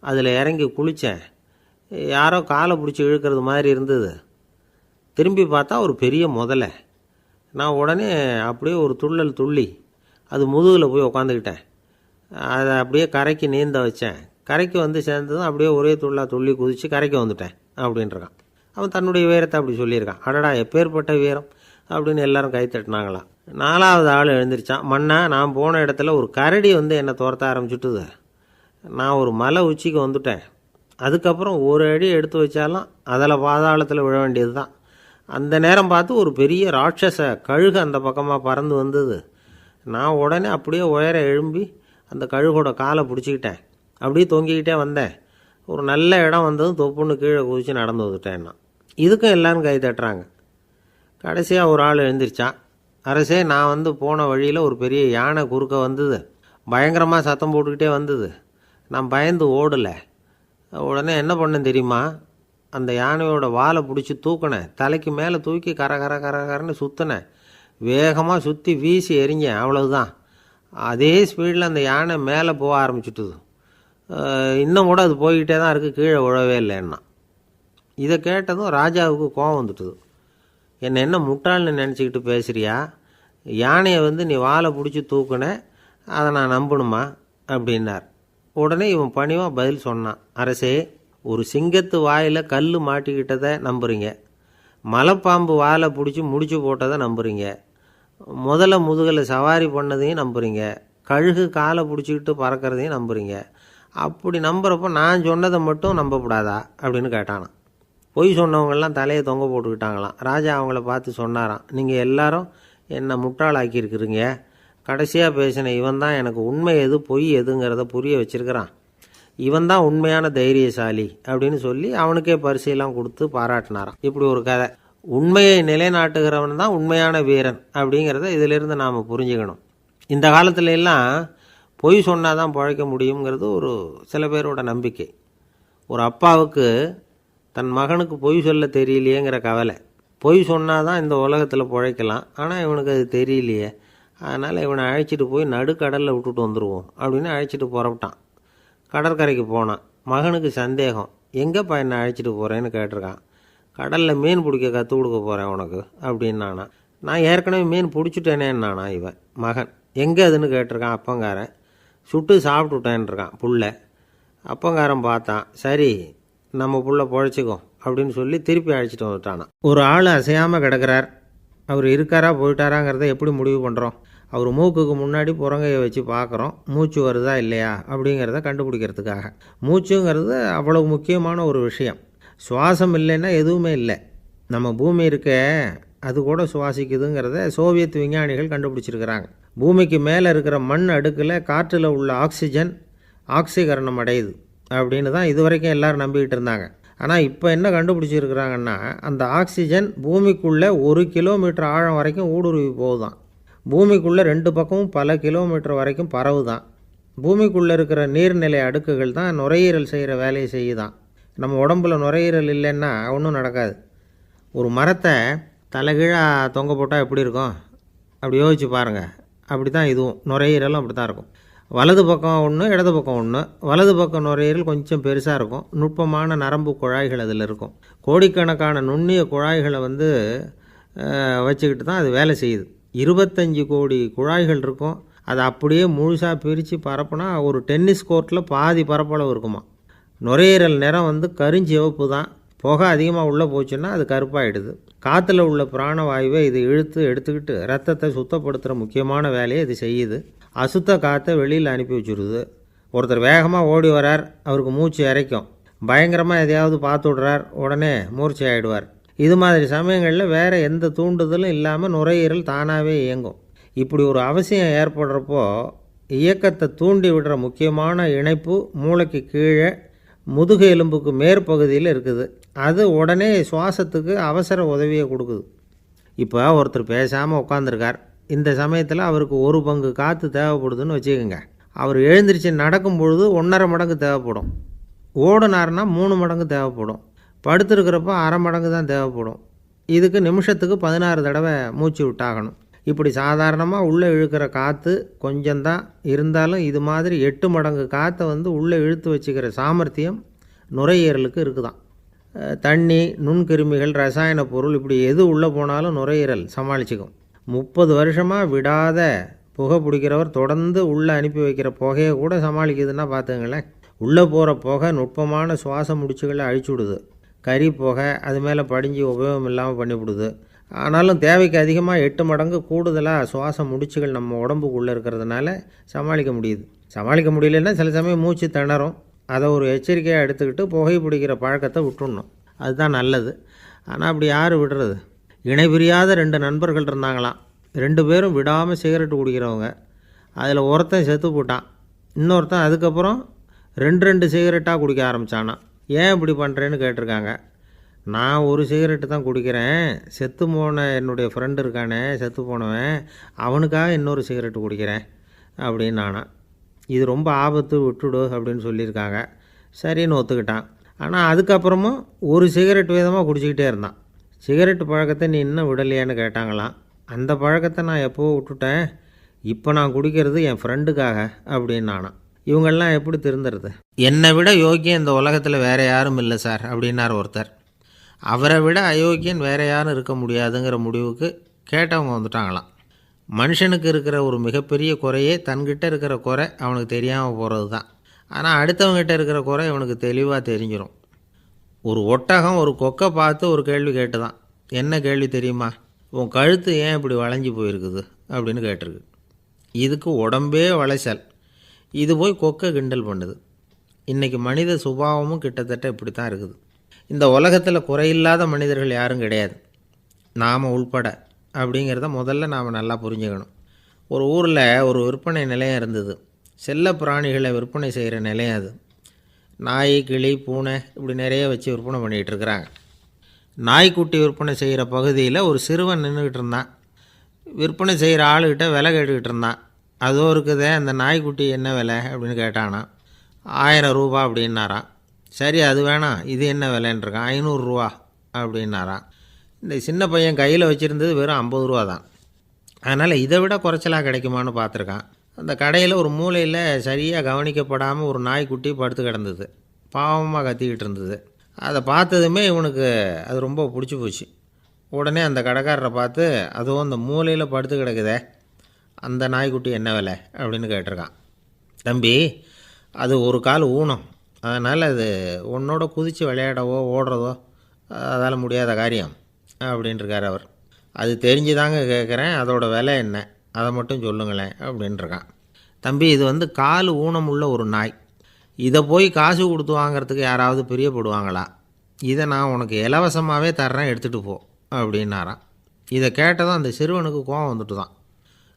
அதில் இறங்கி குளித்தேன். யாரோ காலை பிடிச்சி இழுக்கிறது மாதிரி இருந்தது. திரும்பி பார்த்தா ஒரு பெரிய முதலை. நான் உடனே அப்படியே ஒரு துள்ளல் துள்ளி அது முதுகில் போய் உக்காந்துக்கிட்டேன். அதை அப்படியே கரைக்கு நீந்த வச்சேன். கரைக்கு சேர்ந்ததும் அப்படியே ஒரே துள்ளி குதித்து கரைக்கு வந்துட்டேன் அப்படின்றான். அவன் தன்னுடைய வீரத்தை அப்படி சொல்லியிருக்கான். அடடா எப்பேற்பட்ட வீரம் அப்படின்னு எல்லாரும் கை தட்டினாங்களாம். 4வது ஆள் எழுந்திரிச்சான். மன்னா, நான் போன இடத்துல ஒரு கரடி என்னை துரத்த ஆரம்பிச்சுட்டுது. நான் ஒரு மலை உச்சிக்கு வந்துட்டேன். அதுக்கப்புறம் ஒரு அடி எடுத்து வச்சாலும் அதில் பாதாளத்தில் விழ வேண்டியது தான். அந்த நேரம் பார்த்து ஒரு பெரிய ராட்சச கழுகு அந்த பக்கமாக பறந்து வந்தது. நான் உடனே அப்படியே உயர எழும்பி அந்த கழுகோட காலை பிடிச்சிக்கிட்டேன். அப்படியே தொங்கிக்கிட்டே வந்தேன். ஒரு நல்ல இடம் வந்ததும் தொப்புன்னு கீழே குதித்து நடந்து வந்துட்டேன்னா. இதுக்கும் எல்லோரும் கை தட்டுறாங்க. கடைசியாக ஒரு ஆள் எழுந்திரிச்சான். அரசே, நான் போன வழியில் ஒரு பெரிய யானை குறுக்க வந்தது, பயங்கரமாக சத்தம் போட்டுக்கிட்டே வந்தது. நான் பயந்து ஓடலை. உடனே என்ன பண்ணேன் தெரியுமா? அந்த யானையோட வாலை பிடிச்சி தூக்கினேன், தலைக்கு மேலே தூக்கி கரன்னு சுற்றினேன், வேகமாக சுற்றி வீசி எறிஞ்சேன், அவ்வளவுதான். அதே ஸ்பீடில் அந்த யானை மேலே போக ஆரம்பிச்சுட்டுது. இன்னும் கூட அது போய்கிட்டே தான் இருக்குது, கீழே விழவே இல்லைன்னா. இதை கேட்டதும் ராஜாவுக்கு கோபம் வந்துட்டுது. என்ன முட்டாள்னு நினச்சிக்கிட்டு பேசுகிறியா? யானையை நீ வாலை பிடிச்சி தூக்குன, அதை நான் நம்பணுமா அப்படின்னார். உடனே இவன் பணிவாக பதில் சொன்னான். அரசே, ஒரு சிங்கத்து வாயில் கல் மாட்டிக்கிட்டதை நம்புறீங்க, மலைப்பாம்பு வாலை பிடிச்சி முடிச்சு போட்டதை நம்புறீங்க, முதல்ல முதுகில் சவாரி பண்ணதையும் நம்புறீங்க, கழுகு காலை பிடிச்சிக்கிட்டு பறக்கிறதையும் நம்புறீங்க. அப்படி நம்புகிறப்போ நான் சொன்னதை மட்டும் நம்பக்கூடாதா அப்படின்னு கேட்டானான். பொய் சொன்னவங்கெல்லாம் தலையை தொங்க போட்டுக்கிட்டாங்களாம். ராஜா அவங்கள பார்த்து சொன்னாராம், நீங்கள் எல்லாரும் என்னை முட்டாளாக்கியிருக்கிறீங்க. கடைசியாக பேசின இவன் தான் எனக்கு உண்மை எது பொய் எதுங்கிறத புரிய வச்சிருக்கிறான். இவன் தான் உண்மையான தைரியசாலி அப்படின்னு சொல்லி அவனுக்கே பரிசையெல்லாம் கொடுத்து பாராட்டினாராம். இப்படி ஒரு கதை. உண்மையை நிலைநாட்டுகிறவன் தான் உண்மையான வீரன் அப்படிங்கிறத இதிலிருந்து நாம் புரிஞ்சுக்கணும். இந்த காலத்துல எல்லாம் பொய் சொன்னால் தான் பிழைக்க முடியுங்கிறது ஒரு சில பேரோட நம்பிக்கை. ஒரு அப்பாவுக்கு தன் மகனுக்கு பொய் சொல்ல தெரியலையேங்கிற கவலை. பொய் சொன்னால் தான் இந்த உலகத்தில் பிழைக்கலாம், ஆனால் இவனுக்கு அது தெரியலையே, அதனால் இவனை அழைச்சிட்டு போய் நடுக்கடலில் விட்டுட்டு வந்துடுவோம் அப்படின்னு அழைச்சிட்டு புறப்பட்டான். கடற்கரைக்கு போனான். மகனுக்கு சந்தேகம், எங்கேப்பா என்னை அழைச்சிட்டு போகிறேன்னு கேட்டிருக்கான். கடலில் மீன் பிடிக்க கற்றுக் கொடுக்க போகிறேன் உனக்கு அப்படின்னானா. நான் ஏற்கனவே மீன் பிடிச்சிட்டேனேன்னானா இவன் மகன். எங்கே அதுன்னு கேட்டிருக்கான் அப்பங்காரன். சுட்டு சாப்பிட்டுட்டேன்ருக்கான் புள்ள. அப்பங்காரன் பார்த்தான், சரி நம்ம புள்ள பொழைச்சிக்கோ அப்படின்னு சொல்லி திருப்பி அழைச்சிட்டு வந்துட்டானா. ஒரு ஆள் அசையாமல் கிடக்கிறார், அவர் இருக்காரா போயிட்டாராங்கிறத எப்படி முடிவு பண்ணுறோம்? அவர் மூக்குக்கு முன்னாடி புறங்கையை வச்சு பார்க்குறோம், மூச்சு வருதா இல்லையா அப்படிங்கிறத கண்டுபிடிக்கிறதுக்காக. மூச்சுங்கிறது அவ்வளவு முக்கியமான ஒரு விஷயம். சுவாசம் இல்லைன்னா எதுவுமே இல்லை. நம்ம பூமி இருக்க அது கூட சுவாசிக்குதுங்கிறத சோவியத் விஞ்ஞானிகள் கண்டுபிடிச்சிருக்கிறாங்க. பூமிக்கு மேலே இருக்கிற மண் அடுக்கில் காற்றில் உள்ள ஆக்சிஜன் ஆக்சிகரணம் அடையுது அப்படின்னு தான் இதுவரைக்கும் எல்லோரும் நம்பிக்கிட்டு இருந்தாங்க. ஆனால் இப்போ என்ன கண்டுபிடிச்சிருக்கிறாங்கன்னா, அந்த ஆக்சிஜன் பூமிக்குள்ளே 1 கிலோமீட்டர் ஆழம் வரைக்கும் ஊடுருவி போகுதான். பூமிக்குள்ளே 2 பக்கமும் பல கிலோமீட்டர் வரைக்கும் பரவுதான். பூமிக்குள்ளே இருக்கிற நீர்நிலை அடுக்குகள் தான் நுரையீரல் செய்கிற வேலையை செய்யுதான். நம்ம உடம்புல நுரையீரல் இல்லைன்னா ஒன்றும் நடக்காது. ஒரு மரத்தை தலைகீழாக தொங்க போட்டால் எப்படி இருக்கும் அப்படி யோசிச்சு பாருங்கள். அப்படி தான் இதுவும், நுரையீரலும் அப்படி தான் இருக்கும். வலது பக்கம் ஒன்று, இடது பக்கம் ஒன்று. வலது பக்கம் நுரையீரல் கொஞ்சம் பெருசாக இருக்கும், நுட்பமான நரம்பு குழாய்கள் அதில் இருக்கும். கோடிக்கணக்கான நுண்ணிய குழாய்களை வச்சுக்கிட்டு தான் அது வேலை செய்யுது. 25 கோடி குழாய்கள் இருக்கும். அதை அப்படியே முழுசாக பிரித்து பரப்புனா ஒரு டென்னிஸ் கோர்ட்டில் பாதி பரப்பளவு இருக்குமா. நுரையீரல் நிறம் கருஞ்சிவப்பு தான். புகை அதிகமாக உள்ளே போச்சுன்னா அது கருப்பாயிடுது. காற்றுல உள்ள பிராணவாயுவை இது இழுத்து எடுத்துக்கிட்டு ரத்தத்தை சுத்தப்படுத்துகிற முக்கியமான வேலையை இது செய்யுது. அசுத்த காற்றை வெளியில் அனுப்பி வச்சுருது. ஒருத்தர் வேகமாக ஓடி வரார், அவருக்கு மூச்சு இறைக்கும், பயங்கரமாக எதையாவது பார்த்து விடுறார், உடனே மூர்ச்சை ஆகிடுவார். இது மாதிரி சமயங்களில் வேறு எந்த தூண்டுதலும் இல்லாமல் நுரையீரல் தானாகவே இயங்கும். இப்படி ஒரு அவசியம் ஏற்படுறப்போ இயக்கத்தை தூண்டி விடுற முக்கியமான இணைப்பு மூளைக்கு கீழே முதுகு எலும்புக்கு மேற்பகுதியில் இருக்குது. அது உடனே சுவாசத்துக்கு அவசர உதவியை கொடுக்குது. இப்போ ஒருத்தர் பேசாமல் உட்காந்துருக்கார். இந்த சமயத்தில் அவருக்கு 1 பங்கு காற்று தேவைப்படுதுன்னு வச்சுக்கோங்க. அவர் எழுந்திரிச்சு நடக்கும் பொழுது 1.5 மடங்கு தேவைப்படும். ஓடினார்னா 3 மடங்கு தேவைப்படும். படுத்துருக்கிறப்ப 1/2 மடங்கு தான் தேவைப்படும். இதுக்கு நிமிஷத்துக்கு 16 தடவை மூச்சு விட்டாகணும். இப்படி சாதாரணமாக உள்ளே இழுக்கிற காற்று கொஞ்சம்தான் இருந்தாலும் இது மாதிரி 8 மடங்கு காற்றை உள்ளே இழுத்து வச்சுக்கிற சாமர்த்தியம் நுரையீரலுக்கு இருக்குதான். தண்ணி, நுண்கிருமிகள், ரசாயன பொருள் இப்படி எது உள்ளே போனாலும் நுரையீரல் சமாளிச்சுக்கும். 30 வருஷமாக விடாத புகை பிடிக்கிறவர் தொடர்ந்து உள்ளே அனுப்பி வைக்கிற புகையை கூட சமாளிக்குதுன்னா பார்த்துங்களேன். உள்ளே போகிற புகை நுட்பமான சுவாச முடிச்சுகளை அழிச்சு விடுது. கறி புகை அது மேலே படிஞ்சு உபயோகம் இல்லாமல் பண்ணிவிடுது. ஆனாலும் தேவைக்கு அதிகமாக 8 மடங்கு கூடுதலாக சுவாச முடிச்சுகள் நம்ம உடம்புக்குள்ளே இருக்கிறதுனால சமாளிக்க முடியுது. சமாளிக்க முடியலன்னா சில சமயம் மூச்சு திணறும். அதை ஒரு எச்சரிக்கையாக எடுத்துக்கிட்டு புகை பிடிக்கிற பழக்கத்தை விட்டுடணும். அதுதான் நல்லது. ஆனால் அப்படி யார் விடுறது? இணை பிரியாத 2 நண்பர்கள் இருந்தாங்களாம். 2 பேரும் விடாமல் சிகரெட்டு குடிக்கிறவங்க. அதில் ஒருத்தன் செத்து போட்டான். இன்னொருத்தன் அதுக்கப்புறம் ரெண்டு ரெண்டு சிகரெட்டாக குடிக்க ஆரம்பித்தானான். ஏன் இப்படி பண்ணுறேன்னு கேட்டிருக்காங்க. நான் ஒரு சிகரெட்டு தான் குடிக்கிறேன், செத்து போன என்னுடைய ஃப்ரெண்டு இருக்கானே செத்து போனவன், அவனுக்காக இன்னொரு சிகரெட்டு குடிக்கிறேன் அப்படின்னு நானான். இது ரொம்ப ஆபத்து, விட்டுடு அப்படின்னு சொல்லியிருக்காங்க. சரின்னு ஒத்துக்கிட்டான். ஆனால் அதுக்கப்புறமும் ஒரு சிகரெட் வீதமாக குடிச்சிக்கிட்டே இருந்தான். சிகரெட்டு பழக்கத்தை நீ இன்னும் விடலையான்னு கேட்டாங்களாம். அந்த பழக்கத்தை நான் எப்போவோ விட்டுட்டேன், இப்போ நான் குடிக்கிறது என் ஃப்ரெண்டுக்காக அப்படின்னு நானான். இவங்கெல்லாம் எப்படி திருந்துறது? என்னை விட யோக்கியம் இந்த உலகத்தில் வேறு யாரும் இல்லை சார் அப்படின்னார் ஒருத்தர். அவரை விட அயோக்கியன் வேறு யாரும் இருக்க முடியாதுங்கிற முடிவுக்கு கேட்டவங்க வந்துட்டாங்களாம். மனுஷனுக்கு இருக்கிற ஒரு மிகப்பெரிய குறையே தன்கிட்ட இருக்கிற குறை அவனுக்கு தெரியாமல் போகிறது தான். ஆனால் அடுத்தவங்ககிட்ட இருக்கிற குறை இவனுக்கு தெளிவாக தெரிஞ்சிடும். ஒரு ஒட்டகம் ஒரு கொக்கை பார்த்து ஒரு கேள்வி கேட்டுதான். என்ன கேள்வி தெரியுமா? உன் கழுத்து ஏன் இப்படி வளைஞ்சி போயிருக்குது அப்படின்னு கேட்டிருக்கு. இதுக்கு உடம்பே வளைச்சல். இது போய் கொக்கை கிண்டல் பண்ணுது. இன்றைக்கி மனித சுபாவமும் கிட்டத்தட்ட இப்படி தான் இருக்குது. இந்த உலகத்தில் குறையில்லாத மனிதர்கள் யாரும் கிடையாது, நாம் உள்பட அப்படிங்கிறத முதல்ல நாம் நல்லா புரிஞ்சுக்கணும். ஒரு ஊரில் ஒரு விற்பனை நிலையம் இருந்தது. செல்ல பிராணிகளை விற்பனை செய்கிற நிலையம் அது. நாய், கிளி, பூனை இப்படி நிறைய வச்சு விற்பனை பண்ணிகிட்ருக்குறாங்க. நாய்க்குட்டி விற்பனை செய்கிற பகுதியில் ஒரு சிறுவன் நின்றுக்கிட்டு இருந்தான். விற்பனை செய்கிற ஆளுகிட்ட விலை கேட்டுக்கிட்டு இருந்தான். அதோ இருக்குதே அந்த நாய்க்குட்டி என்ன விலை அப்படின்னு கேட்டானா. 1000 ரூபா அப்படின்னாரான். சரி அது வேணாம், இது என்ன விலைன்றிருக்கான். 500 ரூபா அப்படின்னாரான். இந்த சின்ன பையன் கையில் வச்சுருந்தது வெறும் 50 ரூபா தான். அதனால் இதை விட குறைச்சலாக கிடைக்குமான்னு பார்த்துருக்கான். அந்த கடையில் ஒரு மூலையில் சரியாக கவனிக்கப்படாமல் ஒரு நாய்க்குட்டி படுத்து கிடந்தது. பாவமாக கத்திக்கிட்டு இருந்தது. அதை பார்த்ததுமே இவனுக்கு அது ரொம்ப பிடிச்சி போச்சு. உடனே அந்த கடைக்காரரை பார்த்து, அதுவும் அந்த மூலையில் படுத்து கிடக்குதே அந்த நாய்க்குட்டி என்ன விலை அப்படின்னு கேட்டிருக்கான். தம்பி, அது ஒரு கால் ஊனம், அதனால் அது உன்னோட குதித்து விளையாடவோ ஓடுறதோ அதால் முடியாத காரியம் அப்படின்ட்டுருக்கார் அவர். அது தெரிஞ்சுதாங்க கேட்குறேன், அதோட விலை என்ன அதை மட்டும் சொல்லுங்களேன் அப்படின்ட்டுருக்கான். தம்பி, இது வந்து கால் ஊனம் உள்ள ஒரு நாய். இதை போய் காசு கொடுத்து வாங்கிறதுக்கு யாராவது பிரியப்படுவாங்களா? இதை நான் உனக்கு இலவசமாகவே தர்றேன், எடுத்துகிட்டு போ அப்படின்னாரான். இதை கேட்டதும் அந்த சிறுவனுக்கு கோவம் வந்துட்டு தான்.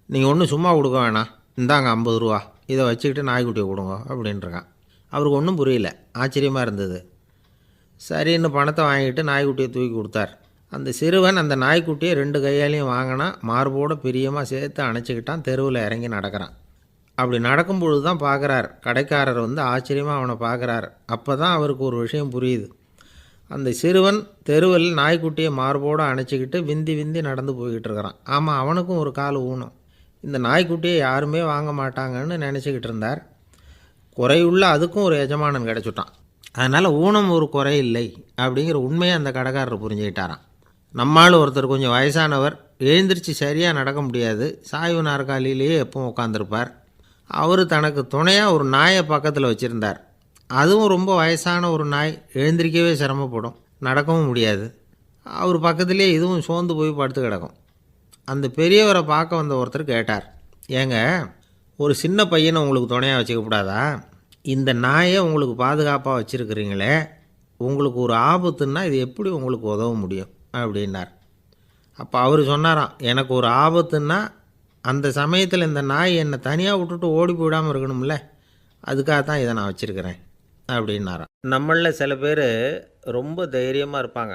நீங்கள் ஒன்றும் சும்மா கொடுக்க வேணாம், இந்தாங்க 50 ரூபா, இதை வச்சுக்கிட்டு நாய்க்குட்டியை கொடுங்க அப்படின்ட்டுருக்கான். அவருக்கு ஒன்றும் புரியல, ஆச்சரியமாக இருந்தது. சரின்னு பணத்தை வாங்கிட்டு நாய்க்குட்டியை தூக்கி கொடுத்தார். அந்த சிறுவன் அந்த நாய்க்குட்டியை 2 கையாலையும் வாங்கினா, மார்போடு பிரியமாக சேர்த்து அணைச்சிக்கிட்டான். தெருவில் இறங்கி நடக்கிறான். அப்படி நடக்கும்பொழுது தான் பார்க்குறார், கடைக்காரர் வந்து ஆச்சரியமாக அவனை பார்க்குறார். அப்போ தான் அவருக்கு ஒரு விஷயம் புரியுது. அந்த சிறுவன் தெருவில் நாய்க்குட்டியை மார்போடு அணைச்சிக்கிட்டு விந்தி விந்தி நடந்து போய்கிட்டு இருக்கிறான். ஆமாம், அவனுக்கும் ஒரு கால் ஊனம். இந்த நாய்க்குட்டியை யாருமே வாங்க மாட்டாங்கன்னு நினச்சிக்கிட்டு இருந்தார். குறையுள்ள அதுக்கும் ஒரு எஜமானன் கிடச்சிட்டான். அதனால் ஊனம் ஒரு குறை இல்லை அப்படிங்கிற உண்மையை அந்த கடைக்காரர் புரிஞ்சுக்கிட்டாரான். நம்மால் ஒருத்தர் கொஞ்சம் வயசானவர், எழுந்திரிச்சு சரியாக நடக்க முடியாது, சாய்வு நாற்காலியிலேயே எப்பவும் உட்காந்துருப்பார். அவர் தனக்கு துணையாக ஒரு நாயை பக்கத்தில் வச்சுருந்தார். அதுவும் ரொம்ப வயசான ஒரு நாய், எழுந்திரிக்கவே சிரமப்படும், நடக்கவும் முடியாது. அவர் பக்கத்துலேயே இதுவும் சோர்ந்து போய் படுத்து கிடக்கும். அந்த பெரியவரை பார்க்க வந்த ஒருத்தர் கேட்டார், ஏங்க, ஒரு சின்ன பையனை உங்களுக்கு துணையாக வச்சுக்கக்கூடாதா? இந்த நாயை உங்களுக்கு பாதுகாப்பாக வச்சுருக்கிறீங்களே, உங்களுக்கு ஒரு ஆபத்துன்னா இது எப்படி உங்களுக்கு உதவ முடியும் அப்படின்னார். அப்போ அவர் சொன்னாராம், எனக்கு ஒரு ஆபத்துன்னா அந்த சமயத்தில் இந்த நாய் என்னை தனியாக விட்டுட்டு ஓடி போயிடாமல் இருக்கணும்ல, அதுக்காக தான் இதை நான் வச்சுருக்கிறேன் அப்படின்னாராம். நம்மளில் சில பேர் ரொம்ப தைரியமாக இருப்பாங்க.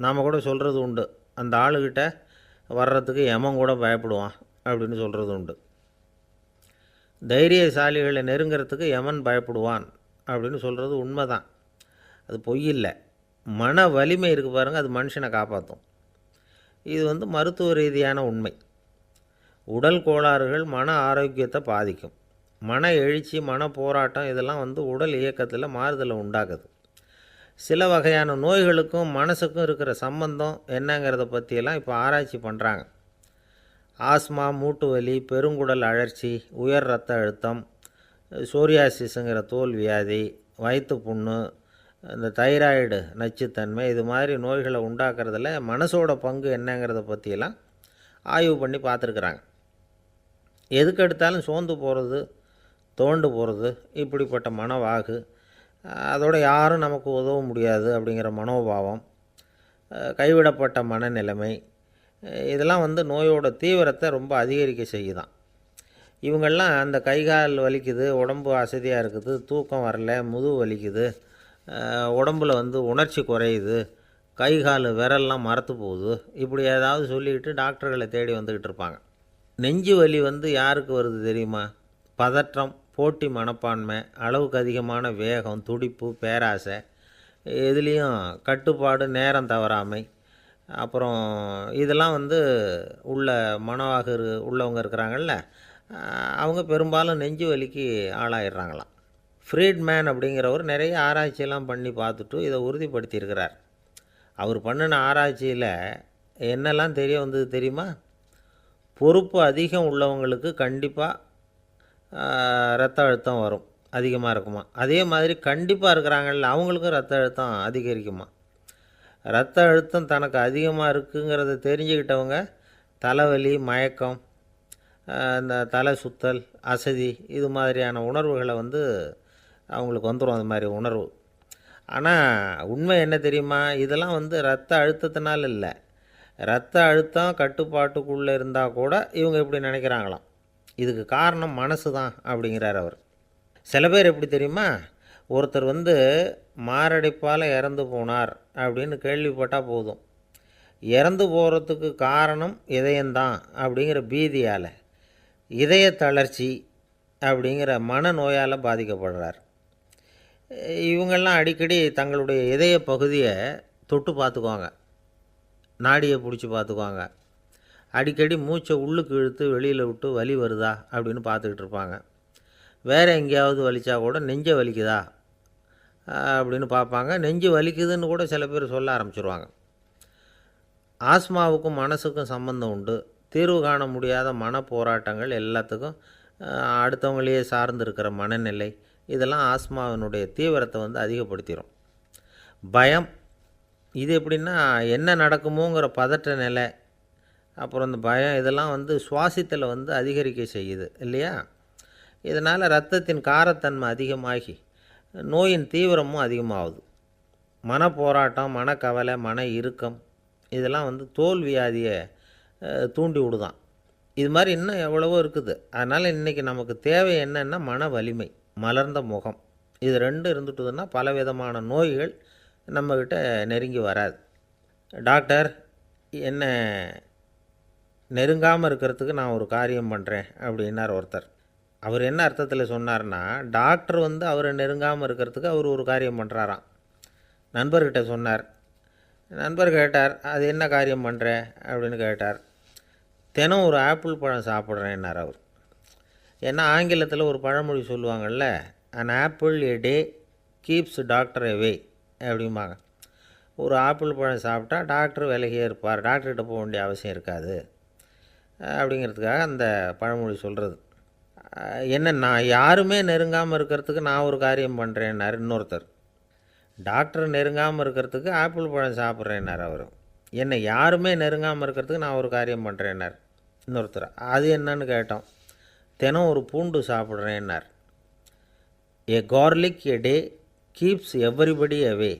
நாம் கூட சொல்கிறது உண்டு, அந்த ஆளுகிட்ட வர்றதுக்கு எமன் கூட பயப்படுவான் அப்படின்னு சொல்கிறது உண்டு. தைரியசாலிகளை நெருங்கிறதுக்கு யமன் பயப்படுவான் அப்படின்னு சொல்கிறது உண்மை தான், அது பொய் இல்லை. மன வலிமை இருக்குது பாருங்கள், அது மனுஷனை காப்பாற்றும். இது வந்து மருத்துவ ரீதியான உண்மை. உடல் கோளாறுகள் மன ஆரோக்கியத்தை பாதிக்கும். மன எழுச்சி, மன போராட்டம் இதெல்லாம் வந்து உடல் இயக்கத்தில் மாறுதலை உண்டாக்குது. சில வகையான நோய்களுக்கும் மனசுக்கும் இருக்கிற சம்பந்தம் என்னங்கிறத பற்றியெல்லாம் இப்போ ஆராய்ச்சி பண்ணுறாங்க. ஆஸ்மா, மூட்டு வலி, பெருங்குடல் அழற்சி, உயர் இரத்த அழுத்தம், சோரியாசிஸுங்கிற தோல் வியாதி, வயிற்று புண்ணு, இந்த தைராய்டு நச்சுத்தன்மை, இது மாதிரி நோய்களை உண்டாக்குறதுல மனசோட பங்கு என்னங்கிறத பற்றியெல்லாம் ஆய்வு பண்ணி பார்த்துருக்குறாங்க. எதுக்கு எடுத்தாலும் சோர்ந்து போகிறது, தோண்டு போகிறது, இப்படிப்பட்ட மனவாகு, அதோட யாரும் நமக்கு உதவ முடியாது அப்படிங்கிற மனோபாவம், கைவிடப்பட்ட மனநிலைமை, இதெல்லாம் வந்து நோயோட தீவிரத்தை ரொம்ப அதிகரிக்க செய்யுதான். இவங்கெல்லாம் அந்த கை கால் வலிக்குது, உடம்பு அசதியாக இருக்குது, தூக்கம் வரல, முதுகு வலிக்குது, உடம்பில் உணர்ச்சி குறையுது, கை கால் விரல்லாம் மரத்து போகுது, இப்படி ஏதாவது சொல்லிக்கிட்டு டாக்டர்களை தேடி வந்துக்கிட்டு இருப்பாங்க. நெஞ்சு வலி யாருக்கு வருது தெரியுமா? பதற்றம், போட்டி மனப்பான்மை, அளவுக்கு அதிகமான வேகம், துடிப்பு, பேராசை, இதுலேயும் கட்டுப்பாடு, நேரம் தவறாமை, அப்புறம் இதெல்லாம் உள்ள மனவாக உள்ளவங்க இருக்கிறாங்கல்ல, அவங்க பெரும்பாலும் நெஞ்சு வலிக்கு ஆளாயிடுறாங்களாம். ஃப்ரீட்மேன் அப்படிங்கிறவர் நிறைய ஆராய்ச்சியெல்லாம் பண்ணி பார்த்துட்டு இதை உறுதிப்படுத்தியிருக்கிறார். அவர் பண்ணின ஆராய்ச்சியில் என்னெல்லாம் தெரிய வந்தது தெரியுமா? பொறுப்பு அதிகம் உள்ளவங்களுக்கு கண்டிப்பாக இரத்த அழுத்தம் வரும், அதிகமாக இருக்குமா. அதே மாதிரி கண்டிப்பாக இருக்கிறாங்கல்ல, அவங்களுக்கும் இரத்த அழுத்தம் அதிகரிக்குமா. இரத்த அழுத்தம் தனக்கு அதிகமாக இருக்குங்கிறத தெரிஞ்சுக்கிட்டவங்க தலைவலி, மயக்கம், இந்த தலை சுத்தல், அசதி, இது மாதிரியான உணர்வுகளை அவங்களுக்கு வந்துடும், அது மாதிரி உணர்வு. ஆனால் உண்மை என்ன தெரியுமா? இதெல்லாம் இரத்த அழுத்தத்தினால இல்லை, இரத்த அழுத்தம் கட்டுப்பாட்டுக்குள்ளே இருந்தால் கூட இவங்க இப்படி நினைக்கிறாங்களாம். இதுக்கு காரணம் மனசு தான் அப்படிங்கிறார் அவர். சில பேர் எப்படி தெரியுமா? ஒருத்தர் மாரடைப்பால் இறந்து போனார் அப்படின்னு கேள்விப்பட்டால் போதும், இறந்து போகிறதுக்கு காரணம் இதயம்தான் அப்படிங்கிற பீதியால், இதய தளர்ச்சி அப்படிங்கிற மனநோயால் பாதிக்கப்படுறார். இவங்கெல்லாம் அடிக்கடி தங்களுடைய இதய பகுதியை தொட்டு பார்த்துக்குவாங்க, நாடியை பிடிச்சி பார்த்துக்குவாங்க, அடிக்கடி மூச்சை உள்ளுக்கு இழுத்து வெளியில் விட்டு வலி வருதா அப்படின்னு பார்த்துக்கிட்டு இருப்பாங்க. வேறு எங்கேயாவது வலிச்சா கூட நெஞ்சை வலிக்குதா அப்படின்னு பார்ப்பாங்க. நெஞ்சு வலிக்குதுன்னு கூட சில பேர் சொல்ல ஆரம்பிச்சிருவாங்க. ஆஸ்மாவுக்கும் மனசுக்கும் சம்பந்தம் உண்டு. தீர்வு காண முடியாத மன போராட்டங்கள் எல்லாத்துக்கும் அடுத்தவங்களையே சார்ந்து இருக்கிற மனநிலை, இதெல்லாம் ஆஸ்மாவினுடைய தீவிரத்தை அதிகப்படுத்திடும். பயம், இது எப்படின்னா என்ன நடக்குமோங்கிற பதற்ற நிலை, அப்புறம் இந்த பயம், இதெல்லாம் சுவாசித்தலை அதிகரிக்க செய்யுது இல்லையா. இதனால் இரத்தத்தின் காரத்தன்மை அதிகமாகி நோயின் தீவிரமும் அதிகமாகுது. மன போராட்டம், மனக்கவலை, மன இறுக்கம், இதெல்லாம் தோல் வியாதியை தூண்டி விடுதான். இது மாதிரி இன்னும் எவ்வளவோ இருக்குது. அதனால் இன்றைக்கி நமக்கு தேவை என்னென்னா மன வலிமை, மலர்ந்த முகம், இது ரெண்டும் இருந்துட்டுதுன்னா பலவிதமான நோய்கள் நம்மக்கிட்ட நெருங்கி வராது. டாக்டர், என்ன நெருங்காமல் இருக்கிறதுக்கு நான் ஒரு காரியம் பண்ணுறேன் அப்படின்னார் ஒருத்தர். அவர் என்ன அர்த்தத்தில் சொன்னார்னா, டாக்டர் அவரை நெருங்காமல் இருக்கிறதுக்கு அவர் ஒரு காரியம் பண்ணுறாராம். நண்பர்கிட்ட சொன்னார். நண்பர் கேட்டார், அது என்ன காரியம் பண்ணுற அப்படின்னு கேட்டார். தினம் ஒரு ஆப்பிள் பழம் சாப்பிட்றேன்னார் அவர். ஏன்னா ஆங்கிலத்தில் ஒரு பழமொழி சொல்லுவாங்கள்ல, an apple a day keeps doctor away அப்படிம்பாங்க. ஒரு ஆப்பிள் பழம் சாப்பிட்டா டாக்டர் விலகியே இருப்பார், டாக்டர்கிட்ட போக வேண்டிய அவசியம் இருக்காது அப்படிங்கிறதுக்காக அந்த பழமொழி சொல்கிறது. என்ன, நான் யாருமே நெருங்காமல் இருக்கிறதுக்கு நான் ஒரு காரியம் பண்ணுறேன்னார் இன்னொருத்தர். டாக்டர் நெருங்காமல் இருக்கிறதுக்கு ஆப்பிள் பழம் சாப்பிட்றேன்னார் அவர். என்னை யாருமே நெருங்காமல் இருக்கிறதுக்கு நான் ஒரு காரியம் பண்ணுறேன்னார் இன்னொருத்தர். அது என்னன்னு கேட்டோம். தினம் ஒரு பூண்டு சாப்பிட்றேன்னார். ஏ கார்லிக் எ டே கீப்ஸ் எவ்ரிபடி அவே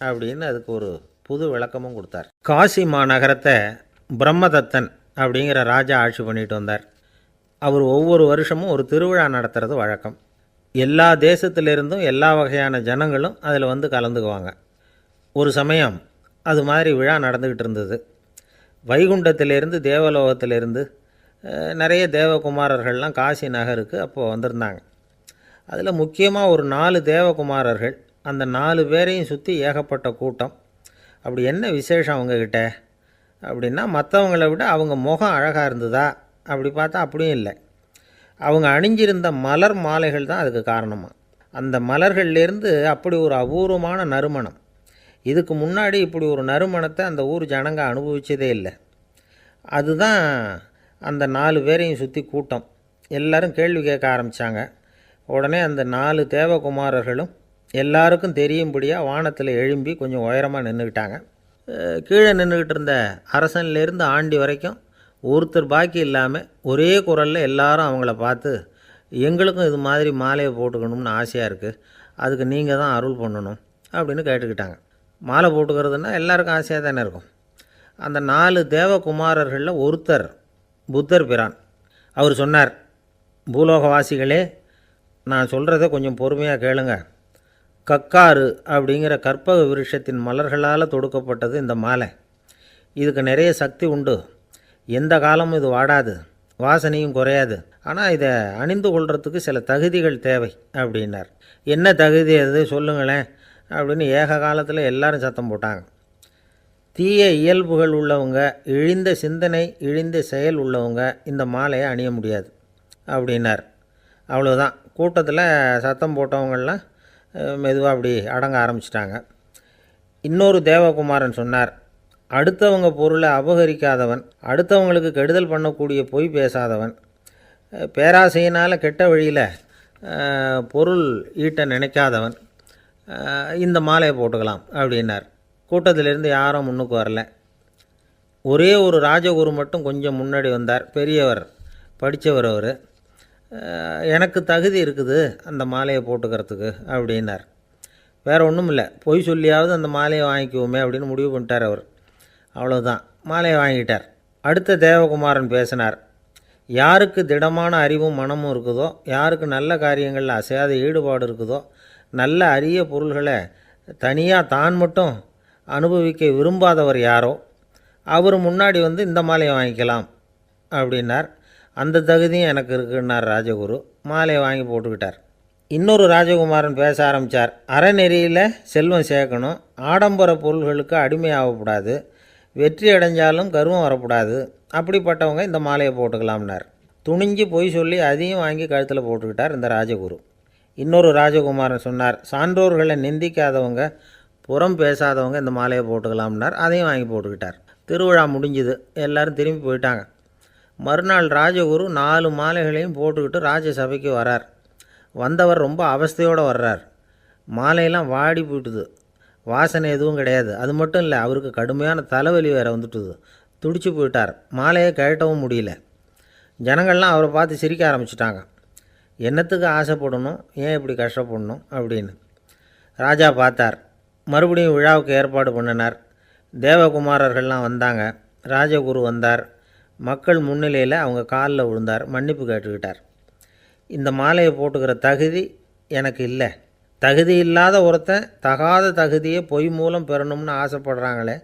அப்படின்னு அதுக்கு ஒரு புது விளக்கமும் கொடுத்தார். காசி மாநகரத்தை பிரம்மதத்தன் அப்படிங்கிற ராஜா ஆட்சி பண்ணிட்டு வந்தார். அவர் ஒவ்வொரு வருஷமும் ஒரு திருவிழா நடத்துறது வழக்கம். எல்லா தேசத்திலிருந்தும் எல்லா வகையான ஜனங்களும் அதில் கலந்துக்குவாங்க. ஒரு சமயம் அது மாதிரி விழா நடந்துக்கிட்டு இருந்தது. வைகுண்டத்திலேருந்து, தேவலோகத்திலேருந்து நிறைய தேவகுமாரர்கள்லாம் காசி நகருக்கு அப்போது வந்திருந்தாங்க. அதில் முக்கியமாக ஒரு 4 தேவகுமாரர்கள், அந்த 4 பேரையும் சுற்றி ஏகப்பட்ட கூட்டம். அப்படி என்ன விசேஷம் அவங்கக்கிட்ட அப்படின்னா, மற்றவங்களை விட அவங்க முகம் அழகாக இருந்ததா அப்படி பார்த்தா அப்படியும் இல்லை. அவங்க அணிஞ்சிருந்த மலர் மாலைகள் தான் அதுக்கு காரணமாக. அந்த மலர்கள்லேருந்து அப்படி ஒரு அபூர்வமான நறுமணம், இதுக்கு முன்னாடி இப்படி ஒரு நறுமணத்தை அந்த ஊர் ஜனங்க அனுபவிச்சதே இல்லை. அதுதான் அந்த 4 பேரையும் சுற்றி கூட்டம். எல்லோரும் கேள்வி கேட்க ஆரம்பித்தாங்க. உடனே அந்த 4 தேவகுமாரர்களும் எல்லாருக்கும் தெரியும்படியாக வானத்தில் எழும்பி கொஞ்சம் உயரமாக நின்றுக்கிட்டாங்க. கீழே நின்றுக்கிட்டு இருந்த அரசன்லேருந்து ஆண்டி வரைக்கும் ஒருத்தர் பாக்கி இல்லாமல் ஒரே குரலில் எல்லாரும் அவங்கள பார்த்து, எங்களுக்கும் இது மாதிரி மாலையை போட்டுக்கணும்னு ஆசையாக இருக்குது, அதுக்கு நீங்கள் தான் அருள் பண்ணணும் அப்படின்னு கேட்டுக்கிட்டாங்க. மாலை போட்டுக்கிறதுனா எல்லாருக்கும் ஆசையாக தானே இருக்கும். அந்த 4 தேவகுமாரர்களில் ஒருத்தர் புத்தர் பிரான். அவர் சொன்னார், பூலோகவாசிகளே, நான் சொல்கிறத கொஞ்சம் பொறுமையாக கேளுங்க. கக்காரு அப்படிங்கிற கற்பக விருஷத்தின் மலர்களால் தொடுக்கப்பட்டது இந்த மாலை. இதுக்கு நிறைய சக்தி உண்டு. எந்த காலமும் இது வாடாது, வாசனையும் குறையாது. ஆனால் இதை அணிந்து கொள்கிறதுக்கு சில தகுதிகள் தேவை அப்படின்னார். என்ன தகுதி அது சொல்லுங்களேன் அப்படின்னு ஏக காலத்தில் எல்லாரும் சத்தம் போட்டாங்க. தீய இயல்புகள் உள்ளவங்க, இழிந்த சிந்தனை, இழிந்த செயல் உள்ளவங்க இந்த மாலையை அணிய முடியாது அப்படின்னார். அவ்வளோதான். கூட்டத்தில் சத்தம் போட்டவங்கள்லாம் மெதுவாக அப்படி அடங்க ஆரம்பிச்சிட்டாங்க. இன்னொரு தேவகுமாரன் சொன்னார், அடுத்தவங்க பொருளை அபகரிக்காதவன், அடுத்தவங்களுக்கு கெடுதல் பண்ணக்கூடிய பொய் பேசாதவன், பேராசையினால் கெட்ட வழியில் பொருள் ஈட்ட நினைக்காதவன் இந்த மாலையை போட்டுக்கலாம் அப்படின்னார். கூட்டத்திலிருந்து யாரும் முன்னுக்கு வரல. ஒரே ஒரு ராஜகுரு மட்டும் கொஞ்சம் முன்னாடி வந்தார். பெரியவர், படித்தவர் அவர். எனக்கு தகுதி இருக்குது அந்த மாலையை போட்டுக்கிறதுக்கு அப்படின்னார். வேறு ஒன்றும் இல்லை, பொய் சொல்லியாவது அந்த மாலையை வாங்கிக்குவோமே அப்படின்னு முடிவு பண்ணிட்டார் அவர். அவ்வளோதான், மாலையை வாங்கிட்டார். அடுத்த தேவகுமாரன் பேசினார். யாருக்கு திடமான அறிவும் மனமும் இருக்குதோ, யாருக்கு நல்ல காரியங்களில் அசையாத ஈடுபாடு இருக்குதோ, நல்ல அரிய பொருள்களை தனியாக தான் மட்டும் அனுபவிக்க விரும்பாதவர் யாரோ அவர் முன்னாடி வந்து இந்த மாலையை வாங்கிக்கலாம் அப்படின்னார். அந்த தகுதியும் எனக்கு இருக்குன்னார் ராஜகுரு. மாலையை வாங்கி போட்டுக்கிட்டார். இன்னொரு ராஜகுமாரன் பேச ஆரம்பித்தார். அறநெறியில் செல்வம் சேர்க்கணும், ஆடம்பர பொருள்களுக்கு அடிமையாகக்கூடாது, வெற்றி அடைஞ்சாலும் கர்வம் வரக்கூடாது, அப்படிப்பட்டவங்க இந்த மாலையை போட்டுக்கலாம்னார். துணிஞ்சு பொய் சொல்லி அதையும் வாங்கி கழுத்தில் போட்டுக்கிட்டார் இந்த ராஜகுரு. இன்னொரு ராஜகுமாரன் சொன்னார், சான்றோர்களை நிந்திக்காதவங்க, புறம் பேசாதவங்க இந்த மாலையை போட்டுக்கலாம்னார். அதையும் வாங்கி போட்டுக்கிட்டார். திருவிழா முடிஞ்சுது, எல்லோரும் திரும்பி போயிட்டாங்க. மறுநாள் ராஜகுரு 4 மாலைகளையும் போட்டுக்கிட்டு ராஜசபைக்கு வரார். வந்தவர் ரொம்ப அவஸ்தையோடு வர்றார். மாலையெல்லாம் வாடி போயிட்டுது, வாசனை எதுவும் கிடையாது. அது மட்டும் இல்லை, அவருக்கு கடுமையான தலைவலி வேறு வந்துட்டுது. துடிச்சு போயிட்டார். மாலையை கழட்டவும் முடியல. ஜனங்கள்லாம் அவரை பார்த்து சிரிக்க ஆரம்பிச்சிட்டாங்க. என்னத்துக்கு ஆசைப்படணும், ஏன் இப்படி கஷ்டப்படணும் அப்படின்னு. ராஜா பார்த்தார். மறுபடியும் விழாவுக்கு ஏற்பாடு பண்ணினார். தேவகுமாரர்கள்லாம் வந்தாங்க. ராஜகுரு வந்தார். மக்கள் முன்னிலையில் அவங்க காலில் விழுந்தார், மன்னிப்பு கேட்டுக்கிட்டார். இந்த மாலையை போட்டுக்கிற தகுதி எனக்கு இல்லை. தகுதி இல்லாத ஒருத்தன் தகாத தகுதியை பொய் மூலம் பெறணும்னு ஆசைப்படுறாங்களே,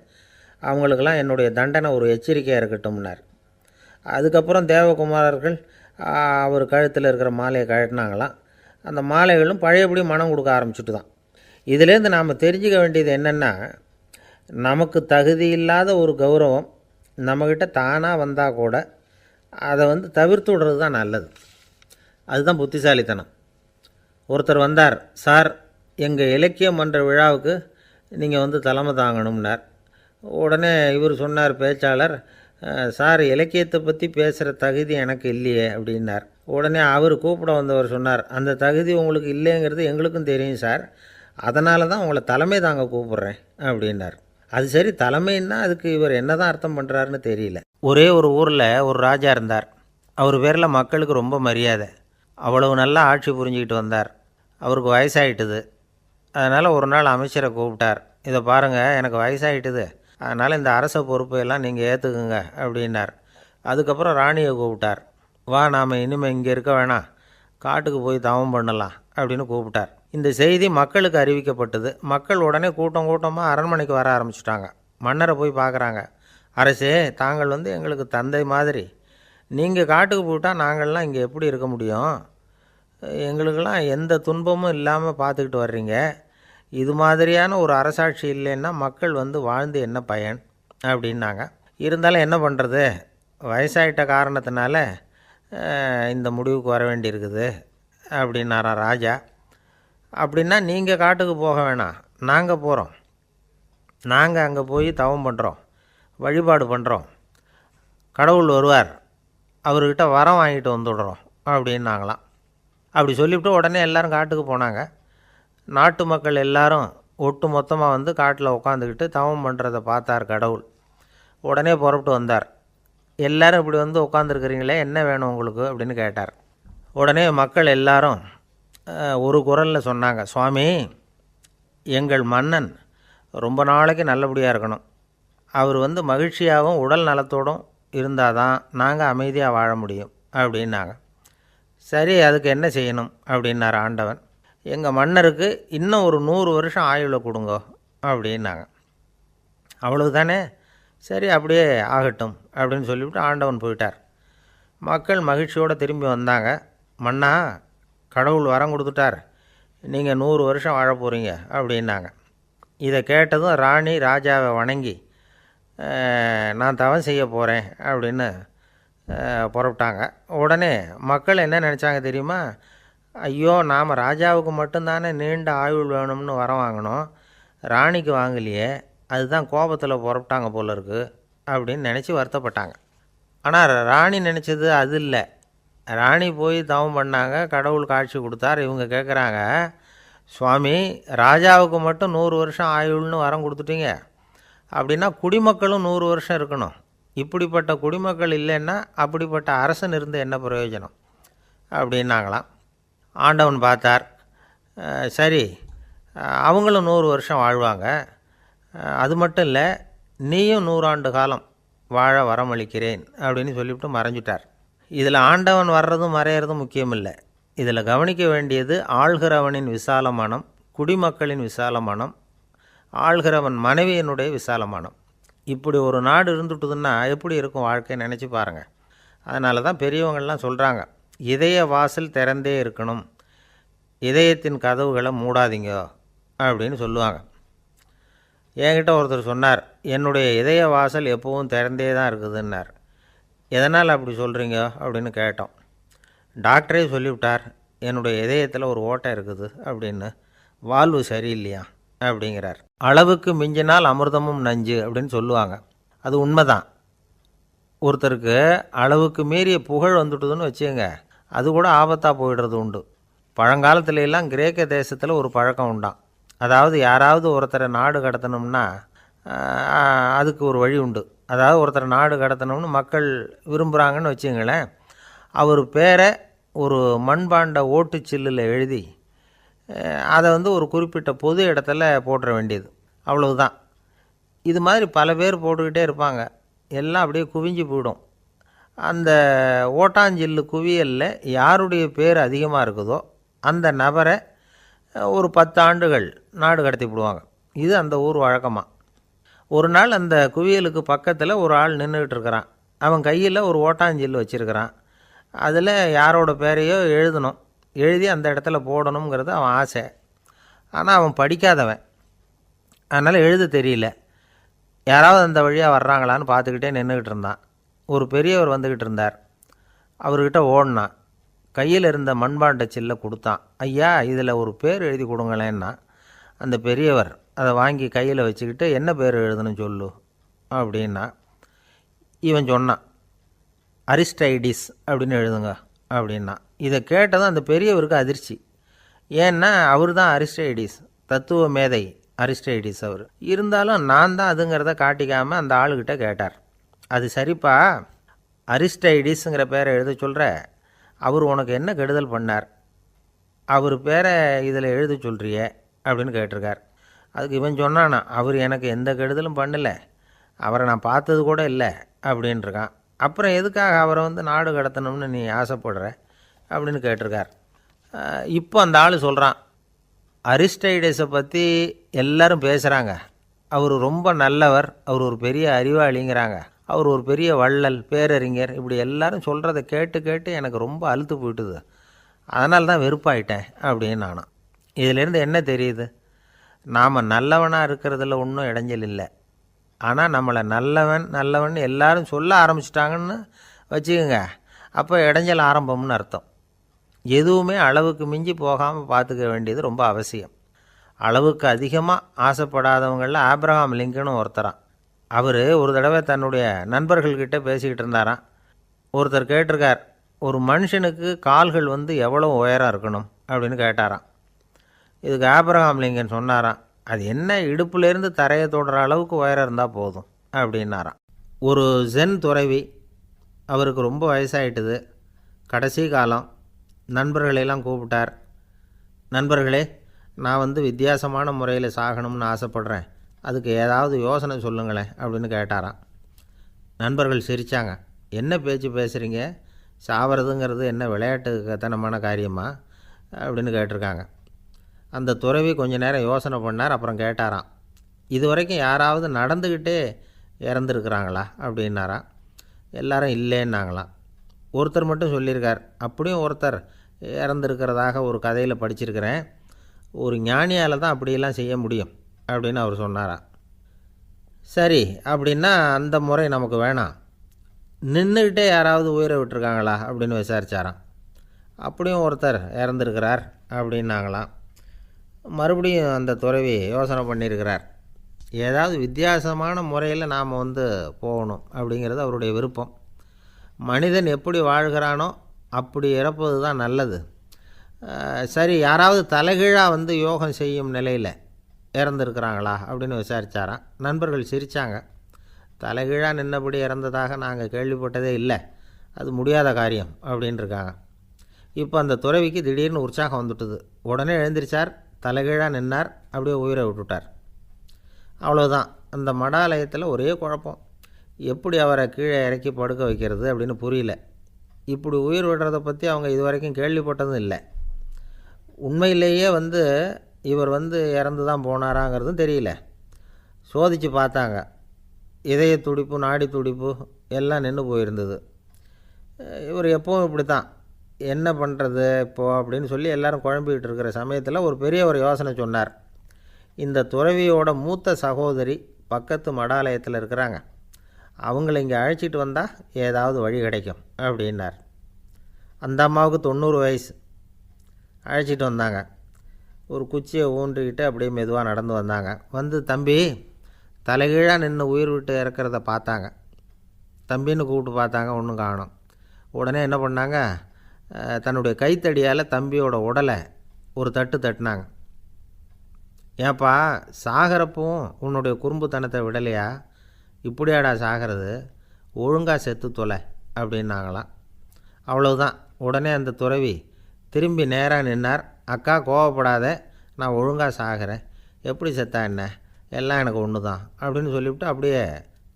அவங்களுக்கெல்லாம் என்னுடைய தண்டனை ஒரு எச்சரிக்கையாக இருக்கட்டும்னார். அதுக்கப்புறம் தேவகுமாரர்கள் அவர் கழுத்தில் இருக்கிற மாலையை கழட்டினாங்களாம். அந்த மாலைகளும் பழையபடி மனம் கொடுக்க ஆரம்பிச்சுட்டு தான். இதிலேருந்து நாம் தெரிஞ்சுக்க வேண்டியது என்னென்னா, நமக்கு தகுதி இல்லாத ஒரு கௌரவம் நம்மக்கிட்ட தானாக வந்தால் கூட அதை தவிர்த்து விடுறது தான் நல்லது. அதுதான் புத்திசாலித்தனம். ஒருத்தர் வந்தார். சார், எங்கள் இலக்கிய மன்ற விழாவுக்கு நீங்கள் தலைமை தாங்கணும்னார். உடனே இவர் சொன்னார், பேச்சாளர், சார், இலக்கியத்தை பற்றி பேசுகிற தகுதி எனக்கு இல்லையே அப்படின்னார். உடனே அவர் கூப்பிட வந்தவர் சொன்னார், அந்த தகுதி உங்களுக்கு இல்லைங்கிறது எங்களுக்கும் தெரியும் சார், அதனால தான் உங்களை தலைமை தாங்க கூப்பிட்றேன் அப்படின்னார். அது சரி, தலைமைன்னா அதுக்கு இவர் என்ன தான் அர்த்தம் பண்ணுறாருன்னு தெரியல. ஒரே ஒரு ஊரில் ஒரு ராஜா இருந்தார். அவர் பேரில் மக்களுக்கு ரொம்ப மரியாதை. அவ்வளவு நல்லா ஆட்சி புரிஞ்சிக்கிட்டு வந்தார். அவருக்கு வயசாகிட்டுது. அதனால் ஒரு நாள் அமைச்சரை கூப்பிட்டார். இதை பாருங்கள், எனக்கு வயசாகிட்டுது, அதனால் இந்த அரச பொறுப்பையெல்லாம் நீங்கள் ஏற்றுக்குங்க அப்படின்னார். அதுக்கப்புறம் ராணியை கூப்பிட்டார். வா, நாம் இனிமேல் இங்கே இருக்க வேணாம், காட்டுக்கு போய் தவம் பண்ணலாம் அப்படின்னு கூப்பிட்டார். இந்த செய்தி மக்களுக்கு அறிவிக்கப்பட்டது. மக்கள் உடனே கூட்டம் கூட்டமாக அரண்மனைக்கு வர ஆரம்பிச்சிட்டாங்க. மன்னரை போய் பார்க்குறாங்க. அரசே, தாங்கள் எங்களுக்கு தந்தை மாதிரி. நீங்கள் காட்டுக்கு போயிட்டால் நாங்கள்லாம் இங்கே எப்படி இருக்க முடியும்? எங்களுக்கெல்லாம் எந்த துன்பமும் இல்லாமல் பார்த்துக்கிட்டு வர்றீங்க. இது மாதிரியான ஒரு அரசாட்சி இல்லைன்னா மக்கள் வாழ்ந்து என்ன பயன் அப்படின்னாங்க. இருந்தாலும் என்ன பண்ணுறது, வயசாயிட்ட காரணத்தினால இந்த முடிவுக்கு வர வேண்டியிருக்குது அப்படின்னாரா ராஜா. அப்படின்னா நீங்கள் காட்டுக்கு போக வேணாம், நாங்கள் போகிறோம். நாங்கள் அங்கே போய் தவம் பண்ணுறோம், வழிபாடு பண்ணுறோம். கடவுள் வருவார், அவர்கிட்ட வரம் வாங்கிட்டு வந்துடுறோம் அப்படின்னாங்களாம். அப்படி சொல்லிவிட்டு உடனே எல்லோரும் காட்டுக்கு போனாங்க. நாட்டு மக்கள் எல்லாரும் ஒட்டு மொத்தமாக காட்டில் உட்காந்துக்கிட்டு தவம் பண்ணுறதை பார்த்தார் கடவுள். உடனே புறப்பட்டு வந்தார். எல்லோரும் இப்படி உட்காந்துருக்கிறீங்களே, என்ன வேணும் உங்களுக்கு அப்படின்னு கேட்டார். உடனே மக்கள் எல்லாரும் ஒரு குரலில் சொன்னாங்க, சுவாமி, எங்கள் மன்னன் ரொம்ப நாளைக்கு நல்லபடியாக இருக்கணும். அவர் மகிழ்ச்சியாகவும் உடல் நலத்தோடும் இருந்தால் தான் நாங்கள் அமைதியாக வாழ முடியும் அப்படின்னாங்க. சரி, அதுக்கு என்ன செய்யணும் அப்படின்னார் ஆண்டவன். எங்கள் மன்னருக்கு இன்னும் ஒரு 100 வருஷம் ஆயுளை கொடுங்கோ அப்படின்னாங்க. அவ்வளவுதானே, சரி அப்படியே ஆகட்டும் அப்படின்னு சொல்லிவிட்டு ஆண்டவன் போயிட்டார். மக்கள் மகிழ்ச்சியோடு திரும்பி வந்தாங்க. மன்னா, கடவுள் வரம் கொடுத்துட்டார், நீங்கள் 100 வருஷம் வாழ போகிறீங்க அப்படின்னாங்க. இதை கேட்டதும் ராணி ராஜாவை வணங்கி நான் தவம் செய்ய போகிறேன் அப்படின்னு புறப்பட்டாங்க. உடனே மக்கள் என்ன நினச்சாங்க தெரியுமா? ஐயோ, நாம் ராஜாவுக்கு மட்டும்தானே நீண்ட ஆயுள் வேணும்னு வரம் வாங்கினோம், ராணிக்கு வாங்கலையே, அதுதான் கோபத்தில் புறப்பட்டாங்க போல இருக்குது அப்படின்னு நினச்சி வருத்தப்பட்டாங்க. ஆனால் ராணி நினச்சது அது இல்லை. ராணி போய் தவம் பண்ணாங்க, கடவுள் காட்சி கொடுத்தார். இவங்க கேட்குறாங்க, சுவாமி, ராஜாவுக்கு மட்டும் 100 வருஷம் ஆயுள்னு வரம் கொடுத்துட்டீங்க, அப்படின்னா குடிமக்களும் 100 வருஷம் இருக்கணும். இப்படிப்பட்ட குடிமக்கள் இல்லைன்னா அப்படிப்பட்ட அரசன் இருந்து என்ன பிரயோஜனம் அப்படின்னாங்களாம். ஆண்டவன் பார்த்தார், சரி அவங்களும் 100 வருஷம் வாழ்வாங்க, அது மட்டும் இல்லை நீயும் 100 ஆண்டு காலம் வாழ வரமளிக்கிறேன் அப்படின்னு சொல்லிவிட்டு மறைஞ்சிட்டார். இதில் ஆண்டவன் வர்றதும் மறையிறதும் முக்கியம் இல்லை. இதில் கவனிக்க வேண்டியது ஆள்கிறவனின் விசால மனம், குடிமக்களின் விசால மனம், ஆள்கிறவன் மனைவியினுடைய விசால மனம். இப்படி ஒரு நாடு இருந்துட்டுதுன்னா எப்படி இருக்கும் வாழ்க்கை நினச்சி பாருங்கள். அதனால தான் பெரியவங்கள்லாம் சொல்கிறாங்க, இதய வாசல் திறந்தே இருக்கணும், இதயத்தின் கதவுகளை மூடாதீங்க அப்படின்னு சொல்லுவாங்க. என்கிட்ட ஒருத்தர் சொன்னார், என்னுடைய இதய வாசல் எப்போவும் திறந்தே தான் இருக்குதுன்னார். எதனால் அப்படி சொல்கிறீங்க அப்படின்னு கேட்டோம். டாக்டரே சொல்லிவிட்டார், என்னுடைய இதயத்தில் ஒரு ஓட்டை இருக்குது அப்படின்னு, வால்வு சரியில்லையா அப்படிங்கிறார். அளவுக்கு மிஞ்சினால் அமிர்தமும் நஞ்சு அப்படின்னு சொல்லுவாங்க. அது உண்மைதான். ஒருத்தருக்கு அளவுக்கு மீறிய புகழ் வந்துட்டுதுன்னு வச்சுங்க, அது கூட ஆபத்தாக போயிடுறது உண்டு. பழங்காலத்துல எல்லாம் கிரேக்க தேசத்தில் ஒரு பழக்கம் உண்டாம். அதாவது யாராவது ஒருத்தரை நாடு கடத்தணும்னா அதுக்கு ஒரு வழி உண்டு. அதாவது ஒருத்தரை நாடு கடத்தணும்னு மக்கள் விரும்புகிறாங்கன்னு வச்சுங்களேன், அவர் பேரை ஒரு மண்பாண்ட ஓட்டுச்சில்லில் எழுதி அதை ஒரு குறிப்பிட்ட பொது இடத்துல போட்டுற வேண்டியது, அவ்வளவுதான். இது மாதிரி பல பேர் போட்டுக்கிட்டே இருப்பாங்க, எல்லாம் அப்படியே குவிஞ்சு போயிடும். அந்த ஓட்டாஞ்சில்லு குவியலில் யாருடைய பேர் அதிகமாக இருக்குதோ அந்த நபரை ஒரு 10 ஆண்டுகள் நாடு கடத்தி விடுவாங்க. இது அந்த ஊர் வழக்கமாக. ஒரு நாள் அந்த குவியலுக்கு பக்கத்தில் ஒரு ஆள் நின்றுக்கிட்டு இருக்கிறான். அவன் கையில் ஒரு ஓட்டாஞ்சில்லு வச்சுருக்கிறான். அதில் யாரோட பேரையோ எழுதணும், எழுதி அந்த இடத்துல போடணுங்கிறது அவன் ஆசை. ஆனால் அவன் படிக்காதவன், அதனால் எழுத தெரியல. யாராவது அந்த வழியாக வர்றாங்களான்னு பார்த்துக்கிட்டே நின்றுக்கிட்டு இருந்தான். ஒரு பெரியவர் வந்துக்கிட்டு இருந்தார். அவர்கிட்ட ஓடினான், கையில் இருந்த மண்பாண்ட சில்லை கொடுத்தான். ஐயா, இதில் ஒரு பேர் எழுதி கொடுங்களேன்னா. அந்த பெரியவர் அதை வாங்கி கையில் வச்சுக்கிட்டு, என்ன பேர் எழுதணும் சொல்லு அப்படின்னா. இவன் சொன்னான், அரிஸ்டைடிஸ் அப்படின்னு எழுதுங்க அப்படின்னா. இதை கேட்டதும் அந்த பெரியவருக்கு அதிர்ச்சி. ஏன்னா அவர் தான் அரிஸ்டைடிஸ், தத்துவ மேதை அரிஸ்டைடிஸ் அவர். இருந்தாலும் நான் தான் அதுங்கிறத காட்டிக்காமல் அந்த ஆளுகிட்ட கேட்டார், அது சரிப்பா, அரிஸ்டைடிஸுங்கிற பேரை எழுத சொல்கிற, அவர் உனக்கு என்ன கெடுதல் பண்ணார், அவர் பேரை இதில் எழுத சொல்கிறியே அப்படின்னு கேட்டிருக்கார். அதுக்கு இவன் சொன்னானா, அவர் எனக்கு எந்த கெடுதலும் பண்ணலை, அவரை நான் பார்த்தது கூட இல்லை அப்படின்ட்டுருக்கான். அப்புறம் எதுக்காக அவரை நாடு கடத்தணும்னு நீ ஆசைப்படுற அப்படின்னு கேட்டிருக்கார். இப்போ அந்த ஆள் சொல்கிறான், அரிஸ்டைடஸை பற்றி எல்லாரும் பேசுகிறாங்க, அவர் ரொம்ப நல்லவர், அவர் ஒரு பெரிய அறிவாளிங்கிறாங்க, அவர் ஒரு பெரிய வள்ளல், பேரறிஞர், இப்படி எல்லாரும் சொல்கிறத கேட்டு கேட்டு எனக்கு ரொம்ப அலுத்து போயிட்டுது, அதனால தான் வெறுப்பாயிட்டேன் அப்படின்னு நானும். இதிலேருந்து என்ன தெரியுது? நாம் நல்லவனாக இருக்கிறதுல ஒன்றும் இடைஞ்சல் இல்லை. ஆனால் நம்மளை நல்லவன் நல்லவன் எல்லாரும் சொல்ல ஆரம்பிச்சிட்டாங்கன்னு வச்சுக்கோங்க, அப்போ இடைஞ்சல் ஆரம்பம்னு அர்த்தம். எதுவுமே அளவுக்கு மிஞ்சி போகாமல் பார்த்துக்க வேண்டியது ரொம்ப அவசியம். அளவுக்கு அதிகமாக ஆசைப்படாதவங்களில் ஆப்ரஹாம் லிங்கனும் ஒருத்தரான். அவர் ஒரு தடவை தன்னுடைய நண்பர்கள்கிட்ட பேசிக்கிட்டு இருந்தாராம். ஒருத்தர் கேட்டிருக்கார், ஒரு மனுஷனுக்கு கால்கள் எவ்வளோ உயரம் இருக்கணும் அப்படின்னு கேட்டாராம். இதுக்கு ஆப்ரஹாம் லிங்கன் சொன்னாராம், அது என்ன, இடுப்புலேருந்து தரையை தொடுற அளவுக்கு உயரம் இருந்தால் போதும் அப்படின்னாராம். ஒரு ஜென் துறவி, அவருக்கு ரொம்ப வயசாகிட்டுது, கடைசி காலம். நண்பர்களெல்லாம் கூப்பிட்டார். நண்பர்களே, நான் வித்தியாசமான முறையில் சாகணும்னு ஆசைப்பட்றேன், அதுக்கு ஏதாவது யோசனை சொல்லுங்களேன் அப்படின்னு கேட்டாராம். நண்பர்கள் சிரித்தாங்க. என்ன பேச்சு பேசுகிறீங்க, சாவறதுங்கிறது என்ன விளையாட்டுத்தனமான காரியமா அப்படின்னு கேட்டிருக்காங்க. அந்த துறவி கொஞ்ச நேரம் யோசனை பண்ணார். அப்புறம் கேட்டாராம், இது வரைக்கும் யாராவது நடந்துக்கிட்டே இறந்துருக்குறாங்களா அப்படின்னாராம். எல்லாரும் இல்லைன்னாங்களாம். ஒருத்தர் மட்டும் சொல்லியிருக்கார், அப்படியும் ஒருத்தர் இறந்துருக்கிறதாக ஒரு கதையில் படிச்சிருக்கிறேன், ஒரு ஞானியால் தான் அப்படியெல்லாம் செய்ய முடியும் அப்படின்னு அவர் சொன்னாராம். சரி, அப்படின்னா அந்த முறை நமக்கு வேணாம், நின்றுக்கிட்டே யாராவது உயிரை விட்டுருக்காங்களா அப்படின்னு விசாரித்தாராம். அப்படியும் ஒருத்தர் இறந்துருக்கிறார் அப்படின்னாங்களாம். மறுபடியும் அந்த துறவி யோசனை பண்ணியிருக்கிறார். ஏதாவது வித்தியாசமான முறையில் நாம் போகணும் அப்படிங்கிறது அவருடைய விருப்பம். மனிதன் எப்படி வாழ்கிறானோ அப்படி இறப்பது தான் நல்லது. சரி, யாராவது தலைகீழாக யோகம் செய்யும் நிலையில் இறந்துருக்கிறாங்களா அப்படின்னு விசாரித்தாராம். நண்பர்கள் சிரித்தாங்க. தலைகீழாக நின்னபடி இறந்ததாக நாங்கள் கேள்விப்பட்டதே இல்லை, அது முடியாத காரியம் அப்படின்ட்டுருக்காங்க. இப்போ அந்த துறவிக்கு திடீர்னு உற்சாகம் வந்துட்டுது. உடனே எழுந்திரிச்சார், தலைகீழாக நின்னார், அப்படியே உயிரை விட்டுட்டார். அவ்வளோதான். அந்த மடாலயத்தில் ஒரே குழப்பம், எப்படி அவரை கீழே இறக்கி படுக்க வைக்கிறது அப்படின்னு புரியல. இப்படி உயிர் விடுறதை பற்றி அவங்க இது வரைக்கும் கேள்விப்பட்டதும் இல்லை. உண்மையிலேயே இவர் இறந்து தான் போனாராங்கிறதும் தெரியல. சோதித்து பார்த்தாங்க. இதய துடிப்பு, நாடி துடிப்பு எல்லாம் நின்று போயிருந்தது. இவர் எப்பவும் இப்படி தான், என்ன பண்ணுறது இப்போது அப்படின்னு சொல்லி எல்லோரும் குழம்பிக்கிட்டு இருக்கிற சமயத்தில் ஒரு பெரிய ஒரு யோசனை சொன்னார். இந்த துறவியோட மூத்த சகோதரி பக்கத்து மடாலயத்தில் இருக்கிறாங்க, அவங்கள இங்கே அழைச்சிட்டு வந்தால் ஏதாவது வழி கிடைக்கும் அப்படின்னார். அந்த அம்மாவுக்கு 90 வயசு. அழைச்சிட்டு வந்தாங்க. ஒரு குச்சியை ஊன்றிக்கிட்டு அப்படியே மெதுவாக நடந்து வந்தாங்க. தம்பி, தலைகீழாக நின்று உயிர் விட்டு இறக்கிறத பார்த்தாங்க. தம்பின்னு கூப்பிட்டு பார்த்தாங்க, ஒன்றும் காணோம். உடனே என்ன பண்ணாங்க, தன்னுடைய கைத்தடியால் தம்பியோட உடலை ஒரு தட்டு தட்டினாங்க. ஏப்பா, சாகிறப்பவும் உன்னுடைய குறும்புத்தனத்தை விடலையா? இப்படியாடா சாகிறது, ஒழுங்காக செத்து தொலை அப்படின்னாங்களாம். அவ்வளவுதான். உடனே அந்த துறவி திரும்பி நேராக நின்னார். அக்கா, கோவப்படாத, நான் ஒழுங்காக சாகிறேன், எப்படி செத்தா என்ன, எல்லாம் எனக்கு ஒன்று தான் அப்படின்னு சொல்லிவிட்டு அப்படியே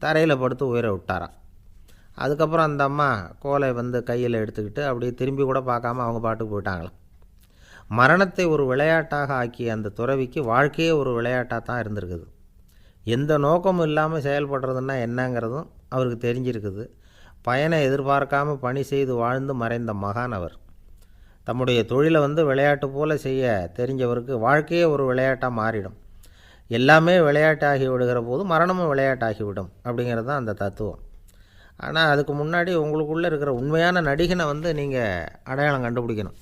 தரையில் படுத்து உயிரை விட்டாராம். அதுக்கப்புறம் அந்த அம்மா கோலை கையில் எடுத்துக்கிட்டு அப்படியே திரும்பி கூட பார்க்காம அவங்க பாட்டுக்கு போயிட்டாங்களாம். மரணத்தை ஒரு விளையாட்டாக ஆக்கிய அந்த துறவிக்கு வாழ்க்கையே ஒரு விளையாட்டாக தான் இருந்திருக்குது. எந்த நோக்கமும் இல்லாமல் செயல்படுறதுன்னா என்னங்கிறதும் அவருக்கு தெரிஞ்சிருக்குது. பயனை எதிர்பார்க்காமல் பணி செய்து வாழ்ந்து மறைந்த மகான் அவர். தம்முடைய தொழிலை விளையாட்டு போல் செய்ய தெரிஞ்சவருக்கு வாழ்க்கையே ஒரு விளையாட்டாக மாறிடும். எல்லாமே விளையாட்டாகி விடுகிற போது மரணமும் விளையாட்டாகிவிடும் அப்படிங்கிறது தான் அந்த தத்துவம். ஆனால் அதுக்கு முன்னாடி உங்களுக்குள்ளே இருக்கிற உண்மையான நடிகனை நீங்கள் அடையாளம் கண்டுபிடிக்கணும்.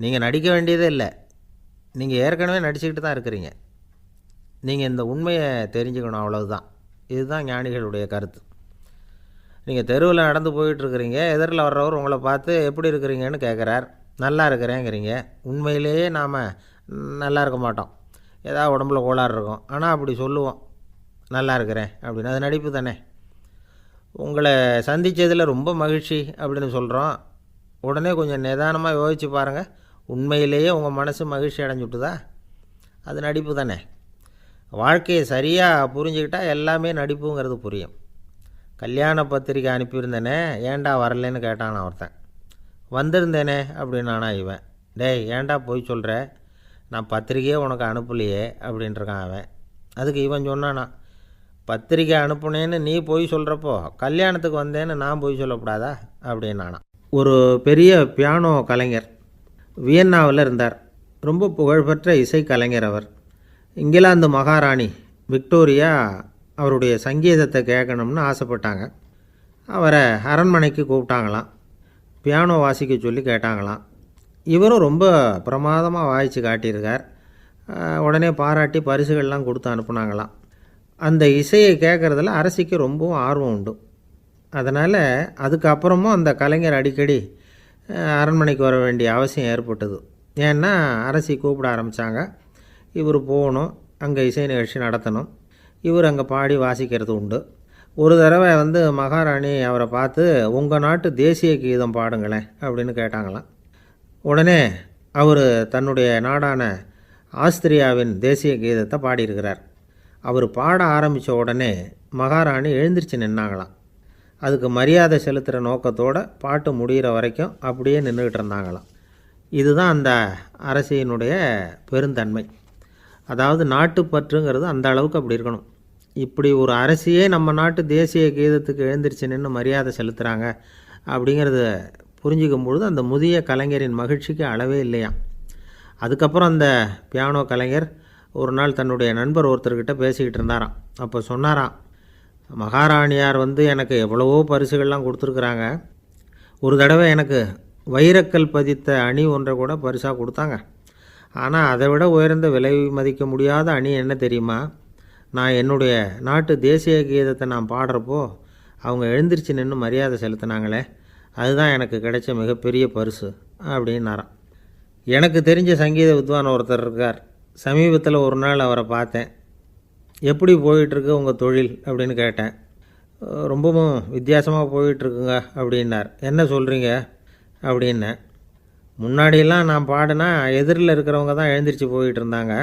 நீங்கள் நடிக்க வேண்டியதே இல்லை, நீங்கள் ஏற்கனவே நடிச்சுக்கிட்டு தான் இருக்கிறீங்க. நீங்கள் இந்த உண்மையை தெரிஞ்சுக்கணும், அவ்வளவுதான். இதுதான் ஞானிகளுடைய கருத்து. நீங்கள் தெருவில் நடந்து போயிட்டுருக்கிறீங்க, எதிரில் வர்றவர் உங்களை பார்த்து எப்படி இருக்கிறீங்கன்னு கேட்குறார். நல்லா இருக்கிறேங்கிறீங்க. உண்மையிலேயே நாம் நல்லா இருக்க மாட்டோம், ஏதாவது உடம்புல கோளாறு இருக்கும். ஆனால் அப்படி சொல்லுவோம், நல்லா இருக்கிறேன் அப்படின்னு. அது நடிப்பு தானே. உங்களை சந்தித்ததில் ரொம்ப மகிழ்ச்சி அப்படின்னு சொல்கிறோம். உடனே கொஞ்சம் நிதானமாக யோசித்து பாருங்கள், உண்மையிலேயே உங்கள் மனசு மகிழ்ச்சி அடைஞ்சுட்டுதா? அது நடிப்பு தானே. வாழ்க்கையை சரியாக புரிஞ்சுக்கிட்டால் எல்லாமே நடிப்புங்கிறது புரியும். கல்யாண பத்திரிக்கை அனுப்பியிருந்தேனே, ஏன்டா வரலன்னு கேட்டான் ஒருத்தன். வந்திருந்தேனே அப்படின்னானா இவன். டேய், ஏன்டா போய் சொல்கிற, நான் பத்திரிக்கையே உனக்கு அனுப்பலையே அப்படின்ட்டுருக்கான் அவன். அதுக்கு இவன் சொன்னானா, பத்திரிக்கை அனுப்புனேன்னு நீ போய் சொல்கிறப்போ கல்யாணத்துக்கு வந்தேன்னு நான் போய் சொல்லக்கூடாதா அப்படின்னானா. ஒரு பெரிய பியானோ கலைஞர் வியன்னாவில் இருந்தார். ரொம்ப புகழ்பெற்ற இசை கலைஞர் அவர். இங்கிலாந்து மகாராணி விக்டோரியா அவருடைய சங்கீதத்தை கேட்கணும்னு ஆசைப்பட்டாங்க. அவரை அரண்மனைக்கு கூப்பிட்டாங்களாம். பியானோ வாசிக்க சொல்லி கேட்டாங்களாம். இவரும் ரொம்ப பிரமாதமாக வாசித்து காட்டியிருக்கார். உடனே பாராட்டி பரிசுகள்லாம் கொடுத்து அனுப்புனாங்களாம். அந்த இசையை கேட்குறதுல அரசிக்கு ரொம்பவும் ஆர்வம் உண்டு. அதனால் அதுக்கப்புறமும் அந்த கலைஞர் அடிக்கடி அரண்மனைக்கு வர வேண்டிய அவசியம் ஏற்பட்டது. ஏன்னா அரசி கூப்பிட ஆரம்பித்தாங்க. இவர் போகணும், அங்கே இசை நிகழ்ச்சி நடத்தணும். இவர் அங்கே பாடி வாசிக்கிறது உண்டு. ஒரு தடவை மகாராணி அவரை பார்த்து, உங்கள் நாட்டு தேசிய கீதம் பாடுங்களேன் அப்படின்னு கேட்டாங்களாம். உடனே அவர் தன்னுடைய நாடான ஆஸ்திரியாவின் தேசிய கீதத்தை பாடியிருக்கிறார். அவர் பாட ஆரம்பித்த உடனே மகாராணி எழுந்திரிச்சு நின்னாங்களாம். அதுக்கு மரியாதை செலுத்துகிற நோக்கத்தோடு பாட்டு முடிகிற வரைக்கும் அப்படியே நின்றுக்கிட்டு இருந்தாங்களாம். இதுதான் அந்த அரசியினுடைய பெருந்தன்மை. அதாவது நாட்டுப்பற்றுங்கிறது அந்த அளவுக்கு அப்படி இருக்கணும். இப்படி ஒரு அரசியே நம்ம நாட்டு தேசிய கீதத்துக்கு எழுந்திரிச்சு நின்று மரியாதை செலுத்துகிறாங்க அப்படிங்கிறத புரிஞ்சிக்கும் பொழுது அந்த முதிய கலைஞரின் மகிழ்ச்சிக்கு அளவே இல்லையாம். அதுக்கப்புறம் அந்த பியானோ கலைஞர் ஒரு நாள் தன்னுடைய நண்பர் ஒருத்தர்கிட்ட பேசிக்கிட்டு இருந்தாராம். அப்போ சொன்னாராம், மகாராணியார் எனக்கு எவ்வளவோ பரிசுகள்லாம் கொடுத்துருக்குறாங்க. ஒரு தடவை எனக்கு வைரக்கல் பதித்த அணி ஒன்றை கூட பரிசாக கொடுத்தாங்க. ஆனால் அதை விட உயர்ந்த விலை மதிக்க முடியாத அணி என்ன தெரியுமா? நான் என்னுடைய நாட்டு தேசிய கீதத்தை நான் பாடுறப்போ அவங்க எழுந்திரிச்சு நின்று மரியாதை செலுத்தினாங்களே, அதுதான் எனக்கு கிடைச்ச மிகப்பெரிய பரிசு அப்படின்னாராம். எனக்கு தெரிஞ்ச சங்கீத வித்வான் ஒருத்தர் இருக்கார். சமீபத்தில் ஒரு நாள் அவரை பார்த்தேன். எப்படி போயிட்டுருக்கு உங்கள் தொழில் அப்படின்னு கேட்டேன். ரொம்பவும் வித்தியாசமாக போயிட்டுருக்குங்க அப்படின்னார். என்ன சொல்கிறீங்க அப்படின்னேன். முன்னாடியெல்லாம் நான் பாடினா எதிரில் இருக்கிறவங்க தான் எழுந்திரிச்சு போயிட்டு இருந்தாங்க.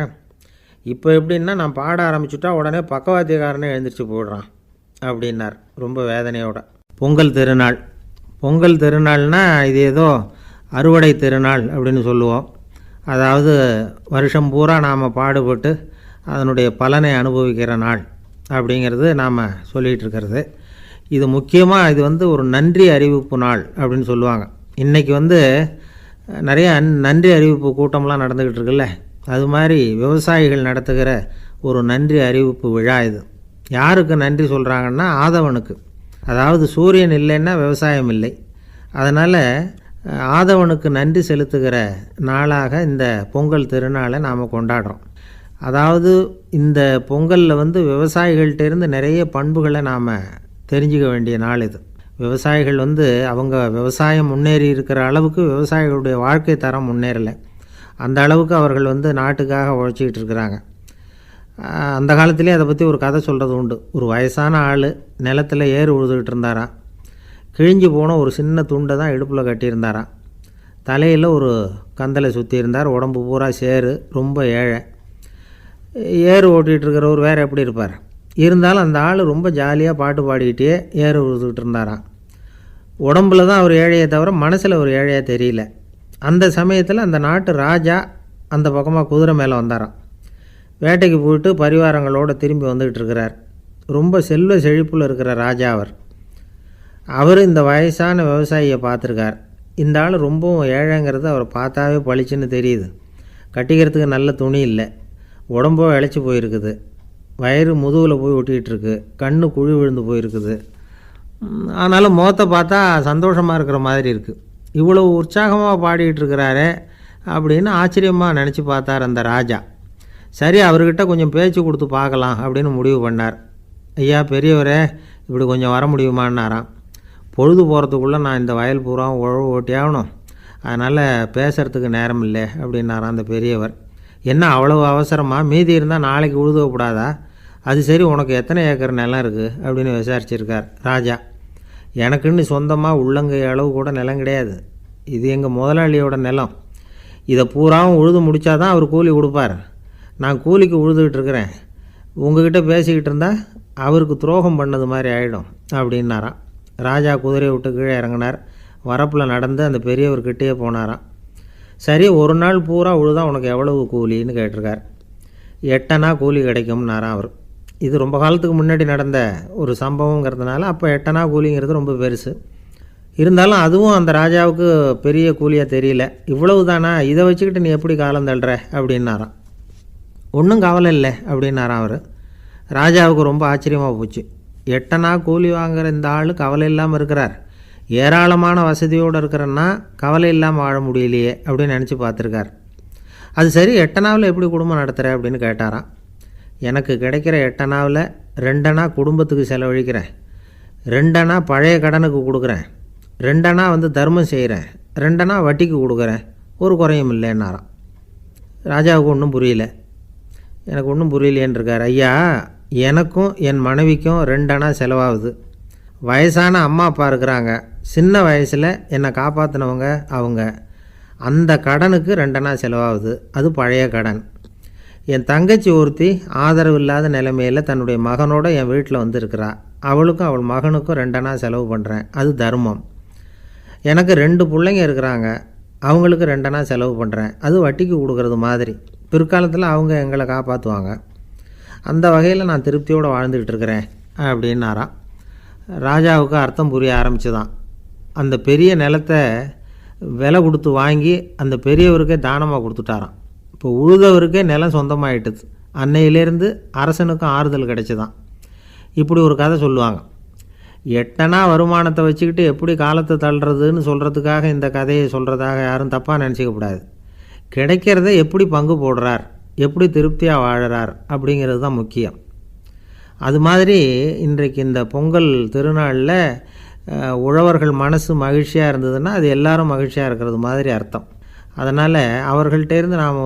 இப்போ எப்படின்னா நான் பாட ஆரம்பிச்சுட்டா உடனே பக்கவாத்தியக்காரனே எழுந்திரிச்சு போயிடுறான் அப்படின்னார் ரொம்ப வேதனையோட. பொங்கல் திருநாள். பொங்கல் திருநாள்னால் இது ஏதோ அறுவடை திருநாள் அப்படின்னு சொல்லுவோம். அதாவது வருஷம் பூரா நாம் பாடுபட்டு அதனுடைய பலனை அனுபவிக்கிற நாள் அப்படிங்கிறது நாம் சொல்லிகிட்டு இருக்கிறது. இது முக்கியமாக இது ஒரு நன்றி அறிவிப்பு நாள் அப்படின்னு சொல்லுவாங்க. இன்றைக்கி நிறைய நன்றி அறிவிப்பு கூட்டம்லாம் நடந்துக்கிட்டு இருக்குல்ல, அது மாதிரி விவசாயிகள் நடத்துகிற ஒரு நன்றி அறிவிப்பு விழா இது. யாருக்கு நன்றி சொல்கிறாங்கன்னா ஆதவனுக்கு. அதாவது சூரியன் இல்லைன்னா விவசாயம் இல்லை. அதனால் ஆதவனுக்கு நன்றி செலுத்துகிற நாளாக இந்த பொங்கல் திருநாளை நாம் கொண்டாடுறோம். அதாவது இந்த பொங்கலில் விவசாயிகள்கிட்டேருந்து நிறைய பண்புகளை நாம் தெரிஞ்சுக்க வேண்டிய நாள் இது. விவசாயிகள் அவங்க விவசாயம் முன்னேறி இருக்கிற அளவுக்கு விவசாயிகளுடைய வாழ்க்கை தரம் முன்னேறலை. அந்த அளவுக்கு அவர்கள் நாட்டுக்காக உழைச்சிக்கிட்டு இருக்கிறாங்க. அந்த காலத்திலே அதை பற்றி ஒரு கதை சொல்கிறது உண்டு. ஒரு வயசான ஆள் நிலத்தில் ஏறு உழுதுகிட்டு இருந்தாராம். கிழிஞ்சு போன ஒரு சின்ன துண்டை தான் இடுப்பில் கட்டியிருந்தாராம். தலையில் ஒரு கந்தலை சுற்றி இருந்தார். உடம்பு பூரா சேரு, ரொம்ப ஏழை. ஏறு ஓட்டிகிட்டு இருக்கிறவர் வேறு எப்படி இருப்பார்? இருந்தாலும் அந்த ஆள் ரொம்ப ஜாலியாக பாட்டு பாடிக்கிட்டே ஏறு உழுதுகிட்டு இருந்தாராம். உடம்புல தான் அவர் ஏழையை தவிர மனசில் ஒரு ஏழையாக தெரியல. அந்த சமயத்தில் அந்த நாட்டு ராஜா அந்த பக்கமாக குதிரை மேலே வந்தாராம். வேட்டைக்கு போயிட்டு பரிவாரங்களோடு திரும்பி வந்துக்கிட்டு இருக்கிறார். ரொம்ப செல்வ செழிப்பில் இருக்கிற ராஜா அவர் இந்த வயசான விவசாயியை பார்த்துருக்கார். இந்த ஆள் ரொம்பவும் ஏழைங்கிறது அவர் பார்த்தாவே பளிச்சுன்னு தெரியுது. கட்டிக்கிறதுக்கு நல்ல துணி இல்லை, உடம்போ இழைச்சி போயிருக்குது, வயிறு முதுகில் போய் ஒட்டிகிட்டு இருக்கு, கண்ணு குழி விழுந்து போயிருக்குது. ஆனாலும் முகத்தை பார்த்தா சந்தோஷமாக இருக்கிற மாதிரி இருக்குது. இவ்வளோ உற்சாகமாக பாடிக்கிட்டு இருக்கிறாரே அப்படின்னு ஆச்சரியமாக நினச்சி பார்த்தார் அந்த ராஜா. சரி, அவர்கிட்ட கொஞ்சம் பேச்சு கொடுத்து பார்க்கலாம் அப்படின்னு முடிவு பண்ணார். ஐயா பெரியவரே, இப்படி கொஞ்சம் வர முடியுமான்னாராம். பொழுது போகிறதுக்குள்ளே நான் இந்த வயல் பூரா உழவு ஓட்டி ஆகணும், அதனால் பேசுகிறதுக்கு நேரம் இல்லை அப்படின்னாராம் அந்த பெரியவர். என்ன அவ்வளவு அவசரமாக? மீதி இருந்தால் நாளைக்கு உழுதக்கூடாதா? அது சரி, உனக்கு எத்தனை ஏக்கர் நிலம் இருக்குது அப்படின்னு விசாரிச்சிருக்கார் ராஜா. எனக்குன்னு சொந்தமாக உள்ளங்கை அளவு கூட நிலம் கிடையாது. இது எங்கள் முதலாளியோட நிலம். இதை பூராவும் உழுது முடித்தா தான் அவர் கூலி கொடுப்பார். நான் கூலிக்கு உழுதுகிட்டு இருக்கிறேன். உங்ககிட்ட பேசிக்கிட்டு இருந்தால் அவருக்கு துரோகம் பண்ணது மாதிரி ஆகிடும் அப்படின்னாராம். ராஜா குதிரையை விட்டு கீழே இறங்கினார். வரப்பில் நடந்து அந்த பெரியவர்கிட்டே போனாராம். சரி, ஒரு நாள் பூரா உழுதா உனக்கு எவ்வளவு கூலின்னு கேட்டிருக்கார். 8 அணா கூலி கிடைக்கும்னாராம் அவர். இது ரொம்ப காலத்துக்கு முன்னாடி நடந்த ஒரு சம்பவங்கிறதுனால அப்போ 8 அணா கூலிங்கிறது ரொம்ப பெருசு. இருந்தாலும் அதுவும் அந்த ராஜாவுக்கு பெரிய கூலியாக தெரியல. இவ்வளவு தானா, இதை வச்சுக்கிட்டு நீ எப்படி காலம் தள்ளுற அப்படின்னாராம். ஒன்றும் கவலை இல்லை அப்படின்னாராம் அவர். ராஜாவுக்கு ரொம்ப ஆச்சரியமாக போச்சு. 8 அணா கூலி வாங்குகிற இந்த ஆள் கவலை இல்லாமல் இருக்கிறார், ஏராளமான வசதியோடு இருக்கிறன்னா கவலை இல்லாமல் வாழ முடியலையே அப்படின்னு நினச்சி பார்த்துருக்கார். அது சரி, 8 அணாவில் எப்படி குடும்பம் நடத்துகிற அப்படின்னு கேட்டாராம். எனக்கு கிடைக்கிற 8 அணாவில் 2 அணா குடும்பத்துக்கு செலவழிக்கிறேன், 2 அணா பழைய கடனுக்கு கொடுக்குறேன், 2 அணா தர்மம் செய்கிறேன், 2 அணா வட்டிக்கு கொடுக்குறேன், ஒரு குறையும் இல்லைன்னாராம். ராஜாவுக்கு ஒன்றும் புரியல. எனக்கு ஒன்றும் புரியலேன்னு இருக்கார். ஐயா, எனக்கும் என் மனைவிக்கும் 2 அணா செலவாகுது. வயசான அம்மா அப்பா இருக்கிறாங்க, சின்ன வயசில் என்னை காப்பாற்றினவங்க அவங்க. அந்த கடனுக்கு 2 அணா செலவாகுது, அது பழைய கடன். என் தங்கச்சி ஒருத்தி ஆதரவு இல்லாத நிலைமையில் தன்னுடைய மகனோட என் வீட்டில் இருக்கிறா, அவளுக்கும் அவள் மகனுக்கும் 2 அணா செலவு பண்ணுறேன், அது தர்மம். எனக்கு 2 பிள்ளைங்க இருக்கிறாங்க, அவங்களுக்கு 2 அணா செலவு பண்ணுறேன், அது வட்டிக்கு கொடுக்கறது மாதிரி. பிற்காலத்தில் அவங்க எங்களை காப்பாற்றுவாங்க. அந்த வகையில் நான் திருப்தியோடு வாழ்ந்துக்கிட்டு இருக்கிறேன் அப்படின்னாராம். ராஜாவுக்கு அர்த்தம் புரிய ஆரம்பிச்சுதான். அந்த பெரிய நிலத்தை விலை கொடுத்து வாங்கி அந்த பெரியவருக்கே தானமாக கொடுத்துட்டாராம். இப்போ உழுதவருக்கே நிலம் சொந்தமாயிட்டுது. அன்னையிலேருந்து அரசனுக்கும் ஆறுதல் கிடைச்சிதான். இப்படி ஒரு கதை சொல்லுவாங்க. 8 அணா வருமானத்தை வச்சுக்கிட்டு எப்படி காலத்தை தள்ளுறதுன்னு சொல்கிறதுக்காக இந்த கதையை சொல்கிறதாக யாரும் தப்பாக நினச்சிக்கக்கூடாது. கிடைக்கிறத எப்படி பங்கு போடுறார், எப்படி திருப்தியாக வாழறார் அப்படிங்கிறது தான் முக்கியம். அது மாதிரி இன்றைக்கு இந்த பொங்கல் திருநாளில் உழவர்கள் மனசு மகிழ்ச்சியாக இருந்ததுன்னா அது எல்லாரும் மகிழ்ச்சியாக இருக்கிறது மாதிரி அர்த்தம். அதனால் அவர்கள்ட்டேருந்து நாம்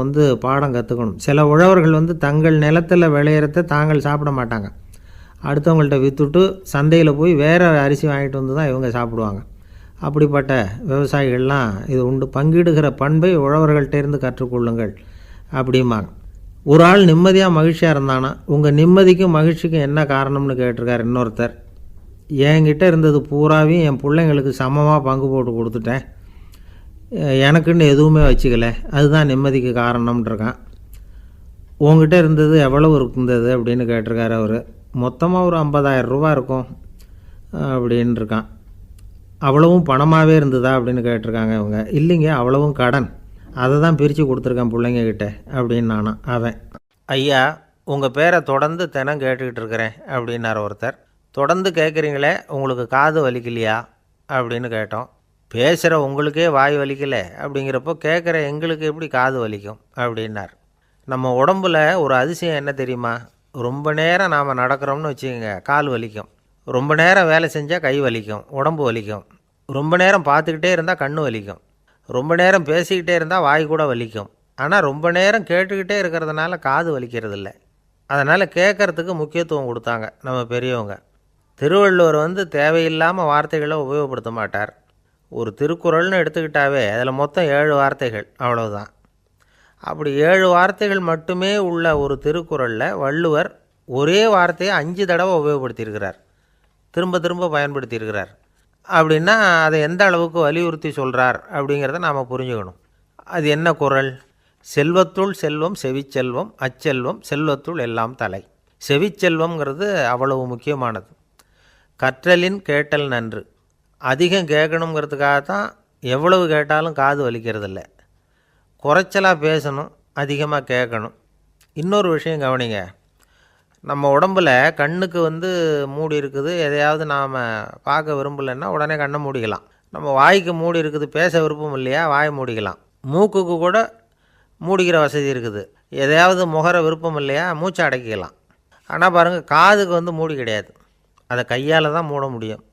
பாடம் கற்றுக்கணும். சில உழவர்கள் தங்கள் நிலத்தில் விளையிறத தாங்கள் சாப்பிட மாட்டாங்க. அடுத்தவங்கள்ட்ட விற்றுட்டு சந்தையில் போய் வேறு அரிசி வாங்கிட்டு வந்து தான் இவங்க சாப்பிடுவாங்க. அப்படிப்பட்ட விவசாயிகள்லாம் இது உண்டு. பங்கிடுகிற பண்பை உழவர்கள்ட்டேருந்து கற்றுக்கொள்ளுங்கள் அப்படிம்பாங்க. ஒரு ஆள் நிம்மதியாக மகிழ்ச்சியாக இருந்தானா, உங்கள் நிம்மதிக்கும் மகிழ்ச்சிக்கும் என்ன காரணம்னு கேட்டிருக்கார் இன்னொருத்தர். என்கிட்ட இருந்தது பூராவையும் என் பிள்ளைங்களுக்கு சமமாக பங்கு போட்டு கொடுத்துட்டேன், எனக்குன்னு எதுவுமே வச்சுக்கல, அதுதான் நிம்மதிக்கு காரணம்ன்றிருக்கான். உங்ககிட்ட இருந்தது எவ்வளவு இருந்தது அப்படின்னு கேட்டிருக்காரு அவர். மொத்தமாக ஒரு 50,000 ரூபா இருக்கும் அப்படின்னு இருக்கான். அவ்வளவும் பணமாகவே இருந்ததா அப்படின்னு கேட்டிருக்காங்க இவங்க. இல்லைங்க, அவ்வளவும் கடன், அதை தான் பிரித்து கொடுத்துருக்கேன் பிள்ளைங்கக்கிட்ட அப்படின்னு நானா. அவன், ஐயா உங்கள் பேரை தொடர்ந்து தினம் கேட்டுக்கிட்டு இருக்கிறேன் அப்படின்னார் ஒருத்தர். தொடர்ந்து கேட்குறீங்களே, உங்களுக்கு காது வலிக்கலையா அப்படின்னு கேட்டோம். பேசுகிற உங்களுக்கே வாய் வலிக்கலை அப்படிங்கிறப்போ கேட்குற எங்களுக்கு எப்படி காது வலிக்கும் அப்படின்னார். நம்ம உடம்பில் ஒரு அதிசயம் என்ன தெரியுமா? ரொம்ப நேரம் நாம் நடக்கிறோம்னு வச்சுக்கோங்க, கால் வலிக்கும். ரொம்ப நேரம் வேலை செஞ்சால் கை வலிக்கும், உடம்பு வலிக்கும். ரொம்ப நேரம் பார்த்துக்கிட்டே இருந்தால் கண்ணு வலிக்கும். ரொம்ப நேரம் பேசிக்கிட்டே இருந்தால் வாய் கூட வலிக்கும். ஆனால் ரொம்ப நேரம் கேட்டுக்கிட்டே இருக்கிறதுனால காது வலிக்கிறது இல்லை. அதனால் கேட்குறதுக்கு முக்கியத்துவம் கொடுத்தாங்க நம்ம பெரியவங்க. திருவள்ளுவர் தேவையில்லாமல் வார்த்தைகளை உபயோகப்படுத்த மாட்டார். ஒரு திருக்குறள்னு எடுத்துக்கிட்டாவே அதில் மொத்தம் 7 வார்த்தைகள், அவ்வளவுதான். அப்படி 7 வார்த்தைகள் மட்டுமே உள்ள ஒரு திருக்குறளில் வள்ளுவர் ஒரே வார்த்தையை 5 தடவை உபயோகப்படுத்தியிருக்கிறார், திரும்ப திரும்ப பயன்படுத்தியிருக்கிறார். அப்படின்னா அதை எந்த அளவுக்கு வலியுறுத்தி சொல்கிறார் அப்படிங்கிறத நாம் புரிஞ்சுக்கணும். அது என்ன குறள்? செல்வத்துள் செல்வம் செவிச்செல்வம், அச்செல்வம் செல்வத்துள் எல்லாம் தலை. செவிச்செல்வம்ங்கிறது அவ்வளவு முக்கியமானது. கற்றலின் கேட்டல் நன்று. அதிகம் கேட்கணுங்கிறதுக்காகத்தான் எவ்வளவு கேட்டாலும் காது வலிக்கிறதில்ல. குறைச்சலாக பேசணும், அதிகமாக கேட்கணும். இன்னொரு விஷயம் கவனிங்க. நம்ம உடம்பில் கண்ணுக்கு மூடி இருக்குது, எதையாவது நாம் பார்க்க விரும்பலைன்னா உடனே கண்ணை மூடிக்கலாம். நம்ம வாய்க்கு மூடி இருக்குது, பேச விருப்பம் இல்லையா, வாய் மூடிக்கலாம். மூக்குக்கு கூட மூடிக்கிற வசதி இருக்குது, எதையாவது முகர விருப்பம் இல்லையா, மூச்சை அடக்கிக்கலாம். ஆனால் பாருங்கள், காதுக்கு மூடி கிடையாது, அதை கையால் தான் மூட முடியும்.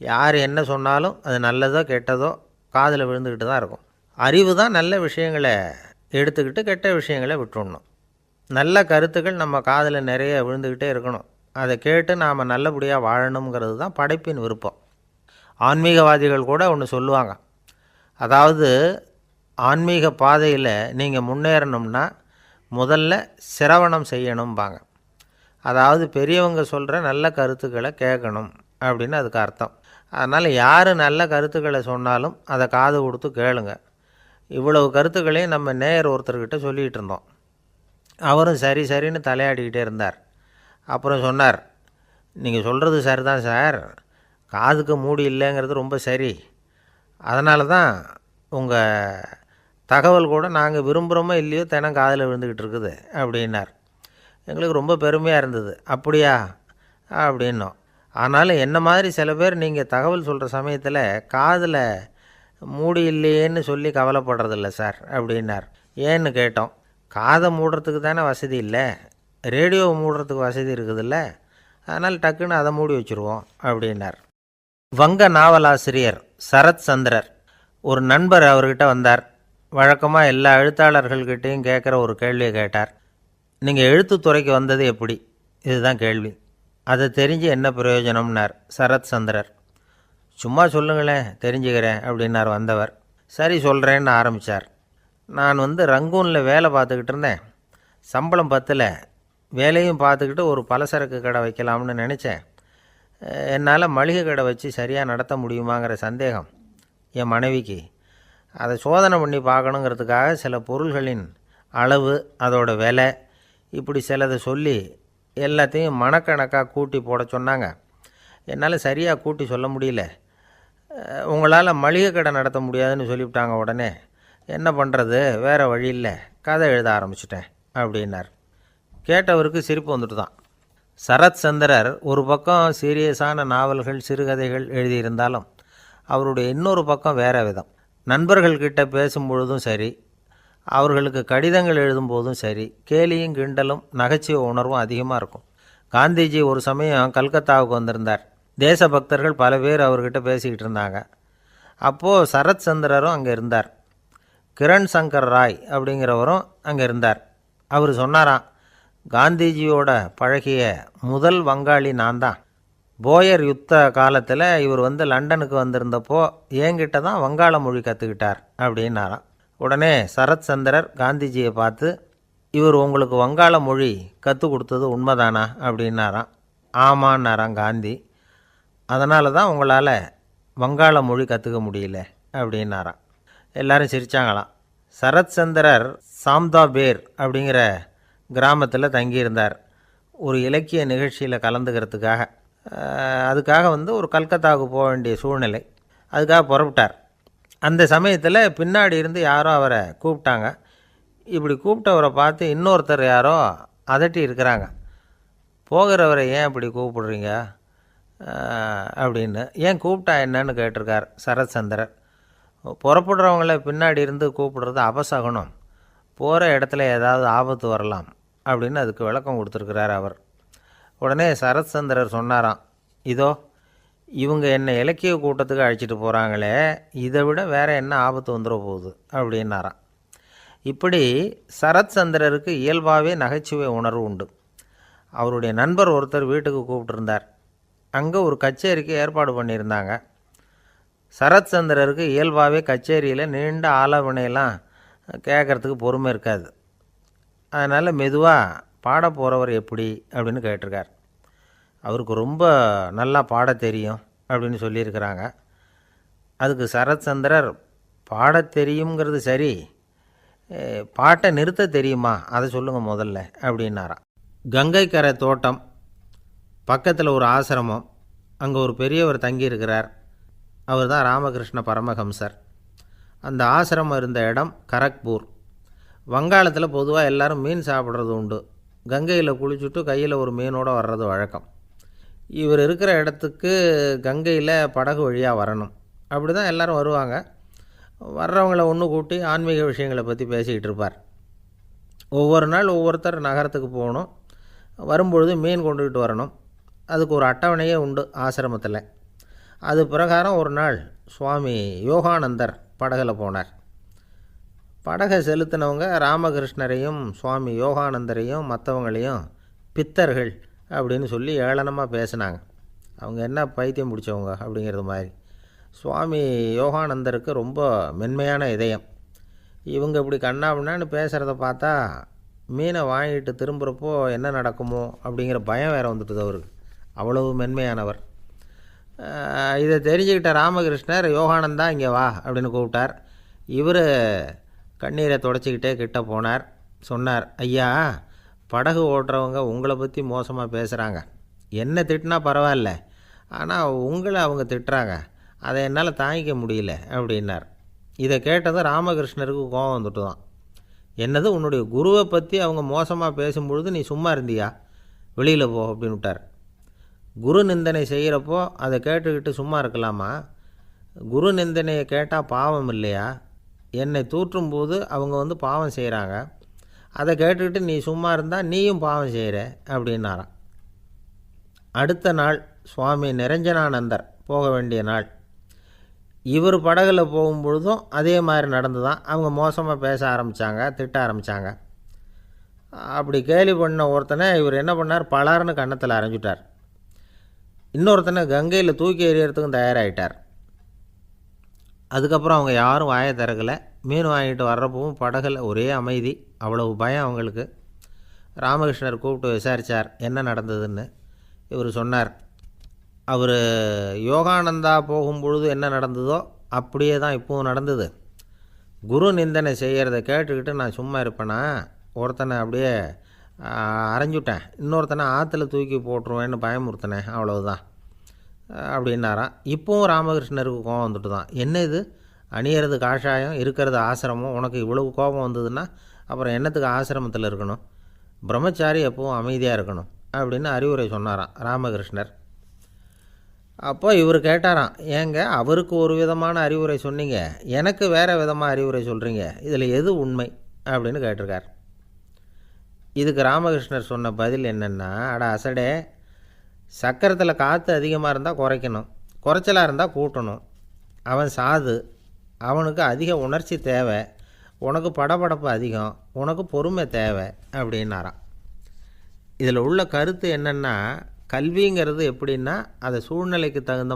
யார் என்ன சொன்னாலும் அது நல்லதோ கெட்டதோ காதில் விழுந்துக்கிட்டு தான் இருக்கும். அறிவு தான் நல்ல விஷயங்களை எடுத்துக்கிட்டு கெட்ட விஷயங்களை விட்டுடணும். நல்ல கருத்துக்கள் நம்ம காதில் நிறைய விழுந்துக்கிட்டே இருக்கணும். அதை கேட்டு நாம் நல்லபடியாக வாழணுங்கிறது தான் படைப்பின் விருப்பம். ஆன்மீகவாதிகள் கூட ஒன்று சொல்லுவாங்க. அதாவது ஆன்மீக பாதையில் நீங்கள் முன்னேறணும்னா முதல்ல சிரவணம் செய்யணும்பாங்க. அதாவது பெரியவங்க சொல்கிற நல்ல கருத்துக்களை கேட்கணும் அப்படின்னு அதுக்கு அர்த்தம். அதனால் யார் நல்ல கருத்துக்களை சொன்னாலும் அதை காது கொடுத்து கேளுங்க. இவ்வளவு கருத்துக்களையும் நம்ம நேயர் ஒருத்தர்கிட்ட சொல்லிகிட்டு இருந்தோம். அவரும் சரி சரின்னு தலையாடிக்கிட்டே இருந்தார். அப்புறம் சொன்னார், நீங்கள் சொல்கிறது சரி தான் சார், காதுக்கு மூடி இல்லைங்கிறது ரொம்ப சரி. அதனால தான் உங்கள் தகவல் கூட நாங்கள் விரும்புகிறோமோ இல்லையோ தினம் காதில் விழுந்துக்கிட்டு இருக்குது அப்படின்னார். எங்களுக்கு ரொம்ப பெருமையாக இருந்தது. அப்படியா அப்படின்னோம். ஆனாலும் என்ன மாதிரி சில பேர் நீங்கள் தகவல் சொல்கிற சமயத்தில் காதில் மூடி இல்லையேன்னு சொல்லி கவலைப்படுறதில்ல சார் அப்படின்னார். ஏன்னு கேட்டோம். காதை மூடுறதுக்கு தானே வசதி இல்லை, ரேடியோவை மூடுறதுக்கு வசதி இருக்குதுல்ல, அதனால் டக்குன்னு அதை மூடி வச்சுருவோம் அப்படின்னார். வங்க நாவலாசிரியர் சரத் சந்திரர் ஒரு நண்பர் அவர்கிட்ட வந்தார். வழக்கமாக எல்லா எழுத்தாளர்கள்கிட்டையும் கேட்குற ஒரு கேள்வியை கேட்டார். நீங்கள் எழுத்துத்துறைக்கு வந்தது எப்படி? இதுதான் கேள்வி. அதை தெரிஞ்சு என்ன பிரயோஜனம்னார் சரத் சந்திரர். சும்மா சொல்லுங்களேன், தெரிஞ்சுக்கிறேன் அப்படின்னார் வந்தவர். சரி சொல்கிறேன்னு ஆரம்பித்தார். நான் ரங்கூனில் வேலை பார்த்துக்கிட்டு இருந்தேன். சம்பளம் பத்தல, வேலையும் பார்த்துக்கிட்டு ஒரு பலசரக்கு கடை வைக்கலாம்னு நினச்சேன். என்னால் மளிகை கடை வச்சு சரியாக நடத்த முடியுமாங்கிற சந்தேகம் என் மனைவிக்கு. அதை சோதனை பண்ணி பார்க்கணுங்கிறதுக்காக சில பொருள்களின் அளவு, அதோட விலை, இப்படி சிலதை சொல்லி எல்லாத்தையும் மனக்கணக்காக கூட்டி போட சொன்னாங்க. என்னால் சரியாக கூட்டி சொல்ல முடியல. உங்களால் மளிகை கடை நடத்த முடியாதுன்னு சொல்லிவிட்டாங்க. உடனே என்ன பண்ணுறது, வேறு வழி இல்லை, கதை எழுத ஆரம்பிச்சிட்டேன் அப்படின்னார். கேட்டவருக்கு சிரிப்பு வந்துட்டு தான். சரத் சந்திரர் ஒரு பக்கம் சீரியஸான நாவல்கள், சிறுகதைகள் எழுதியிருந்தாலும் அவருடைய இன்னொரு பக்கம் வேறு விதம். நண்பர்கள்கிட்ட பேசும்பொழுதும் சரி, அவர்களுக்கு கடிதங்கள் எழுதும்போதும் சரி, கேலியும் கிண்டலும் நகைச்சுவை உணர்வும் அதிகமாக இருக்கும். காந்திஜி ஒரு சமயம் கல்கத்தாவுக்கு வந்திருந்தார். தேசபக்தர்கள் பல பேர் அவர்கிட்ட பேசிக்கிட்டு இருந்தாங்க. அப்போது சரத் சந்திரரும் அங்கே இருந்தார். கிரண் சங்கர் ராய் அப்படிங்கிறவரும் அங்கே இருந்தார். அவர் சொன்னாராம், காந்திஜியோட பழகிய முதல் வங்காளி நான் தான். போயர் யுத்த காலத்தில் இவர் லண்டனுக்கு வந்திருந்தப்போ என்கிட்ட தான் வங்காள மொழி கற்றுக்கிட்டார் அப்படின்னாராம். உடனே சரத் சந்திரர் காந்திஜியை பார்த்து, இவர் உங்களுக்கு வங்காள மொழி கற்றுக் கொடுத்தது உண்மைதானா அப்படின்னாராம். ஆமான்னாராம் காந்தி. அதனால தான் உங்களால் வங்காள மொழி கற்றுக்க முடியல அப்படின்னாராம். எல்லாரும் சிரித்தாங்களாம். சரத் சந்திரர் சாம்தாபேர் அப்படிங்கிற கிராமத்தில் தங்கியிருந்தார். ஒரு இலக்கிய நிகழ்ச்சியில் கலந்துக்கிறதுக்காக. அதுக்காக ஒரு கல்கத்தாவுக்கு போக வேண்டிய சூழ்நிலை. அதுக்காக புறப்பட்டார். அந்த சமயத்தில் பின்னாடி இருந்து யாரோ அவரை கூப்பிட்டாங்க. இப்படி கூப்பிட்டவரை பார்த்து இன்னொருத்தர் யாரோ அதட்டி இருக்கிறாங்க. போகிறவரை ஏன் இப்படி கூப்பிடுறீங்க அப்படின்னு. ஏன் கூப்பிட்டா என்னன்னு கேட்டிருக்கார் சரத் சந்திரர். புறப்படுறவங்கள பின்னாடி இருந்து கூப்பிடுறது அபசகுனம், போகிற இடத்துல ஏதாவது ஆபத்து வரலாம் அப்படின்னு அதுக்கு விளக்கம் கொடுத்துருக்கிறார் அவர். உடனே சரத் சந்திரர் சொன்னாராம், இதோ இவங்க என்னை இலக்கிய கூட்டத்துக்கு அழைச்சிட்டு போகிறாங்களே, இதை விட வேறு என்ன ஆபத்து வந்துட போகுது அப்படின்னாராம். இப்படி சரத் சந்திரருக்கு இயல்பாகவே நகைச்சுவை உணர்வு உண்டு. அவருடைய நண்பர் ஒருத்தர் வீட்டுக்கு கூப்பிட்டுருந்தார். அங்கே ஒரு கச்சேரிக்கு ஏற்பாடு பண்ணியிருந்தாங்க. சரத் சந்திரருக்கு இயல்பாகவே கச்சேரியில் நீண்ட ஆலோசனையெல்லாம் கேட்குறதுக்கு பொறுமை இருக்காது. அதனால் மெதுவாக பாட போகிறவர் எப்படி அப்படின்னு கேட்டிருக்கார். அவருக்கு ரொம்ப நல்லா பாட தெரியும் அப்படின்னு சொல்லியிருக்கிறாங்க. அதுக்கு சரத் சந்திரர், பாட தெரியுங்கிறது சரி, பாட்டை நிறுத்த தெரியுமா அதை சொல்லுங்கள் முதல்ல அப்படின்னாராம். கங்கை கரை தோட்டம் பக்கத்தில் ஒரு ஆசிரமம், அங்கே ஒரு பெரியவர் தங்கியிருக்கிறார். அவர் தான் ராமகிருஷ்ண பரமஹம்சர். அந்த ஆசிரமம் இருந்த இடம் கரக்பூர். வங்காளத்தில் பொதுவாக எல்லோரும் மீன் சாப்பிட்றது உண்டு. கங்கையில் குளிச்சுட்டு கையில் ஒரு மீனோடு வர்றது வழக்கம். இவர் இருக்கிற இடத்துக்கு கங்கையில் படகு வழியாக வரணும். அப்படி தான் எல்லோரும் வருவாங்க. வர்றவங்கள ஒன்று கூட்டி ஆன்மீக விஷயங்களை பற்றி பேசிக்கிட்டு இருப்பார். ஒவ்வொரு நாள் ஒவ்வொருத்தர் நகரத்துக்கு போகணும். வரும்பொழுது மீன் கொண்டுக்கிட்டு வரணும். அதுக்கு ஒரு அட்டவணையே உண்டு ஆசிரமத்தில். அது பிரகாரம் ஒரு நாள் சுவாமி யோகானந்தர் படகில் போனார். படகை செலுத்தினவங்க ராமகிருஷ்ணரையும் சுவாமி யோகானந்தரையும் மற்றவங்களையும் பித்தர்கள் அப்படின்னு சொல்லி ஏளனமாக பேசினாங்க. அவங்க என்ன பைத்தியம் பிடிச்சவங்க அப்படிங்கிறது மாதிரி. சுவாமி யோகானந்தருக்கு ரொம்ப மென்மையான இதயம். இவங்க இப்படி கண்ணாபின்னான்னு பேசுகிறத பார்த்தா மீனை வாங்கிட்டு திரும்புகிறப்போ என்ன நடக்குமோ அப்படிங்கிற பயம் வேறு வந்துட்டுது அவருக்கு. அவ்வளவு மென்மையானவர். இதை தெரிஞ்சுக்கிட்ட ராமகிருஷ்ணர், யோகானந்தா இங்கே வா அப்படின்னு கூப்பிட்டார். இவர் கண்ணீரை தொடச்சிக்கிட்டே கிட்ட போனார். சொன்னார், ஐயா, படகு ஓட்டுறவங்க உங்களை பற்றி மோசமாக பேசுகிறாங்க. என்ன திட்டினா பரவாயில்ல, ஆனால் உங்களை அவங்க திட்டுறாங்க, அதை என்னால் தாங்கிக்க முடியல அப்படின்னார். இதை கேட்டதும் ராமகிருஷ்ணருக்கு கோபம் வந்துட்டு தான். என்னது, உன்னுடைய குருவை பற்றி அவங்க மோசமாக பேசும்பொழுது நீ சும்மா இருந்தியா, வெளியில் போ அப்படின்னு விட்டார். குரு நிந்தனை செய்கிறப்போ அதை கேட்டுக்கிட்டு சும்மா இருக்கலாமா? குரு நிந்தனையை கேட்டால் பாவம் இல்லையா? என்னை தூற்றும்போது அவங்க பாவம் செய்கிறாங்க, அதை கேட்டுக்கிட்டு நீ சும்மா இருந்தால் நீயும் பாவம் செய்கிற அப்படின்னாராம். அடுத்த நாள் சுவாமி நிரஞ்சனானந்தர் போக வேண்டிய நாள். இவர் படகுல போகும்பொழுதும் அதே மாதிரி நடந்து தான். அவங்க மோசமாக பேச ஆரம்பித்தாங்க, திட்ட ஆரம்பித்தாங்க. அப்படி கேலி பண்ண ஒருத்தனை இவர் என்ன பண்ணார், பலார்னு கன்னத்தில் அரைஞ்சிட்டார். இன்னொருத்தனை கங்கையில் தூக்கி எறியறதுக்கும் தயாராகிட்டார். அதுக்கப்புறம் அவங்க யாரும் வாயை திறக்கலை. மீன் வாங்கிட்டு வர்றப்பவும் படகுல ஒரே அமைதி. அவ்வளவு பயம் அவங்களுக்கு. ராமகிருஷ்ணர் கூப்பிட்டு விசாரித்தார் என்ன நடந்ததுன்னு. இவர் சொன்னார், அவர் யோகானந்தா போகும்பொழுது என்ன நடந்ததோ அப்படியே தான் இப்போவும் நடந்தது. குரு நிந்தனை செய்கிறத கேட்டுக்கிட்டு நான் சும்மா இருப்பேனா? ஒருத்தனை அப்படியே அரைஞ்சுட்டேன், இன்னொருத்தனை ஆற்றுல தூக்கி போட்டுருவேன்னு பயமுறுத்தினேன், அவ்வளவுதான் அப்படின்னாராம். இப்போவும் ராமகிருஷ்ணருக்கு கோபம் வந்துட்டு தான். என்ன இது, அணியறது காஷாயம், இருக்கிறது ஆசிரமம், உனக்கு இவ்வளவு கோபம் வந்ததுன்னா அப்புறம் என்னத்துக்கு ஆசிரமத்தில் இருக்கணும், பிரம்மச்சாரி எப்பவும் அமைதியாக இருக்கணும் அப்படின்னு அறிவுரை சொன்னாராம் ராமகிருஷ்ணர். அப்போ இவர் கேட்டாராம், ஏங்க அவருக்கு ஒரு விதமான அறிவுரை சொன்னீங்க, எனக்கு வேறு விதமாக அறிவுரை சொல்கிறீங்க, இதில் எது உண்மை அப்படின்னு கேட்டிருக்கார். இதுக்கு ராமகிருஷ்ணர் சொன்ன பதில் என்னென்னா, அட அசடே, சக்கரத்தில் காற்று அதிகமாக இருந்தால் குறைக்கணும், குறைச்சலாக இருந்தால் கூட்டணும். அவன் சாது, அவனுக்கு அதிக உணர்ச்சி தேவை, உனக்கு படபடப்பு அதிகம், உனக்கு பொறுமை தேவை அப்படின்னாராம். இதில் உள்ள கருத்து என்னென்னா, கல்விங்கிறது எப்படின்னா அதை சூழ்நிலைக்கு தகுந்த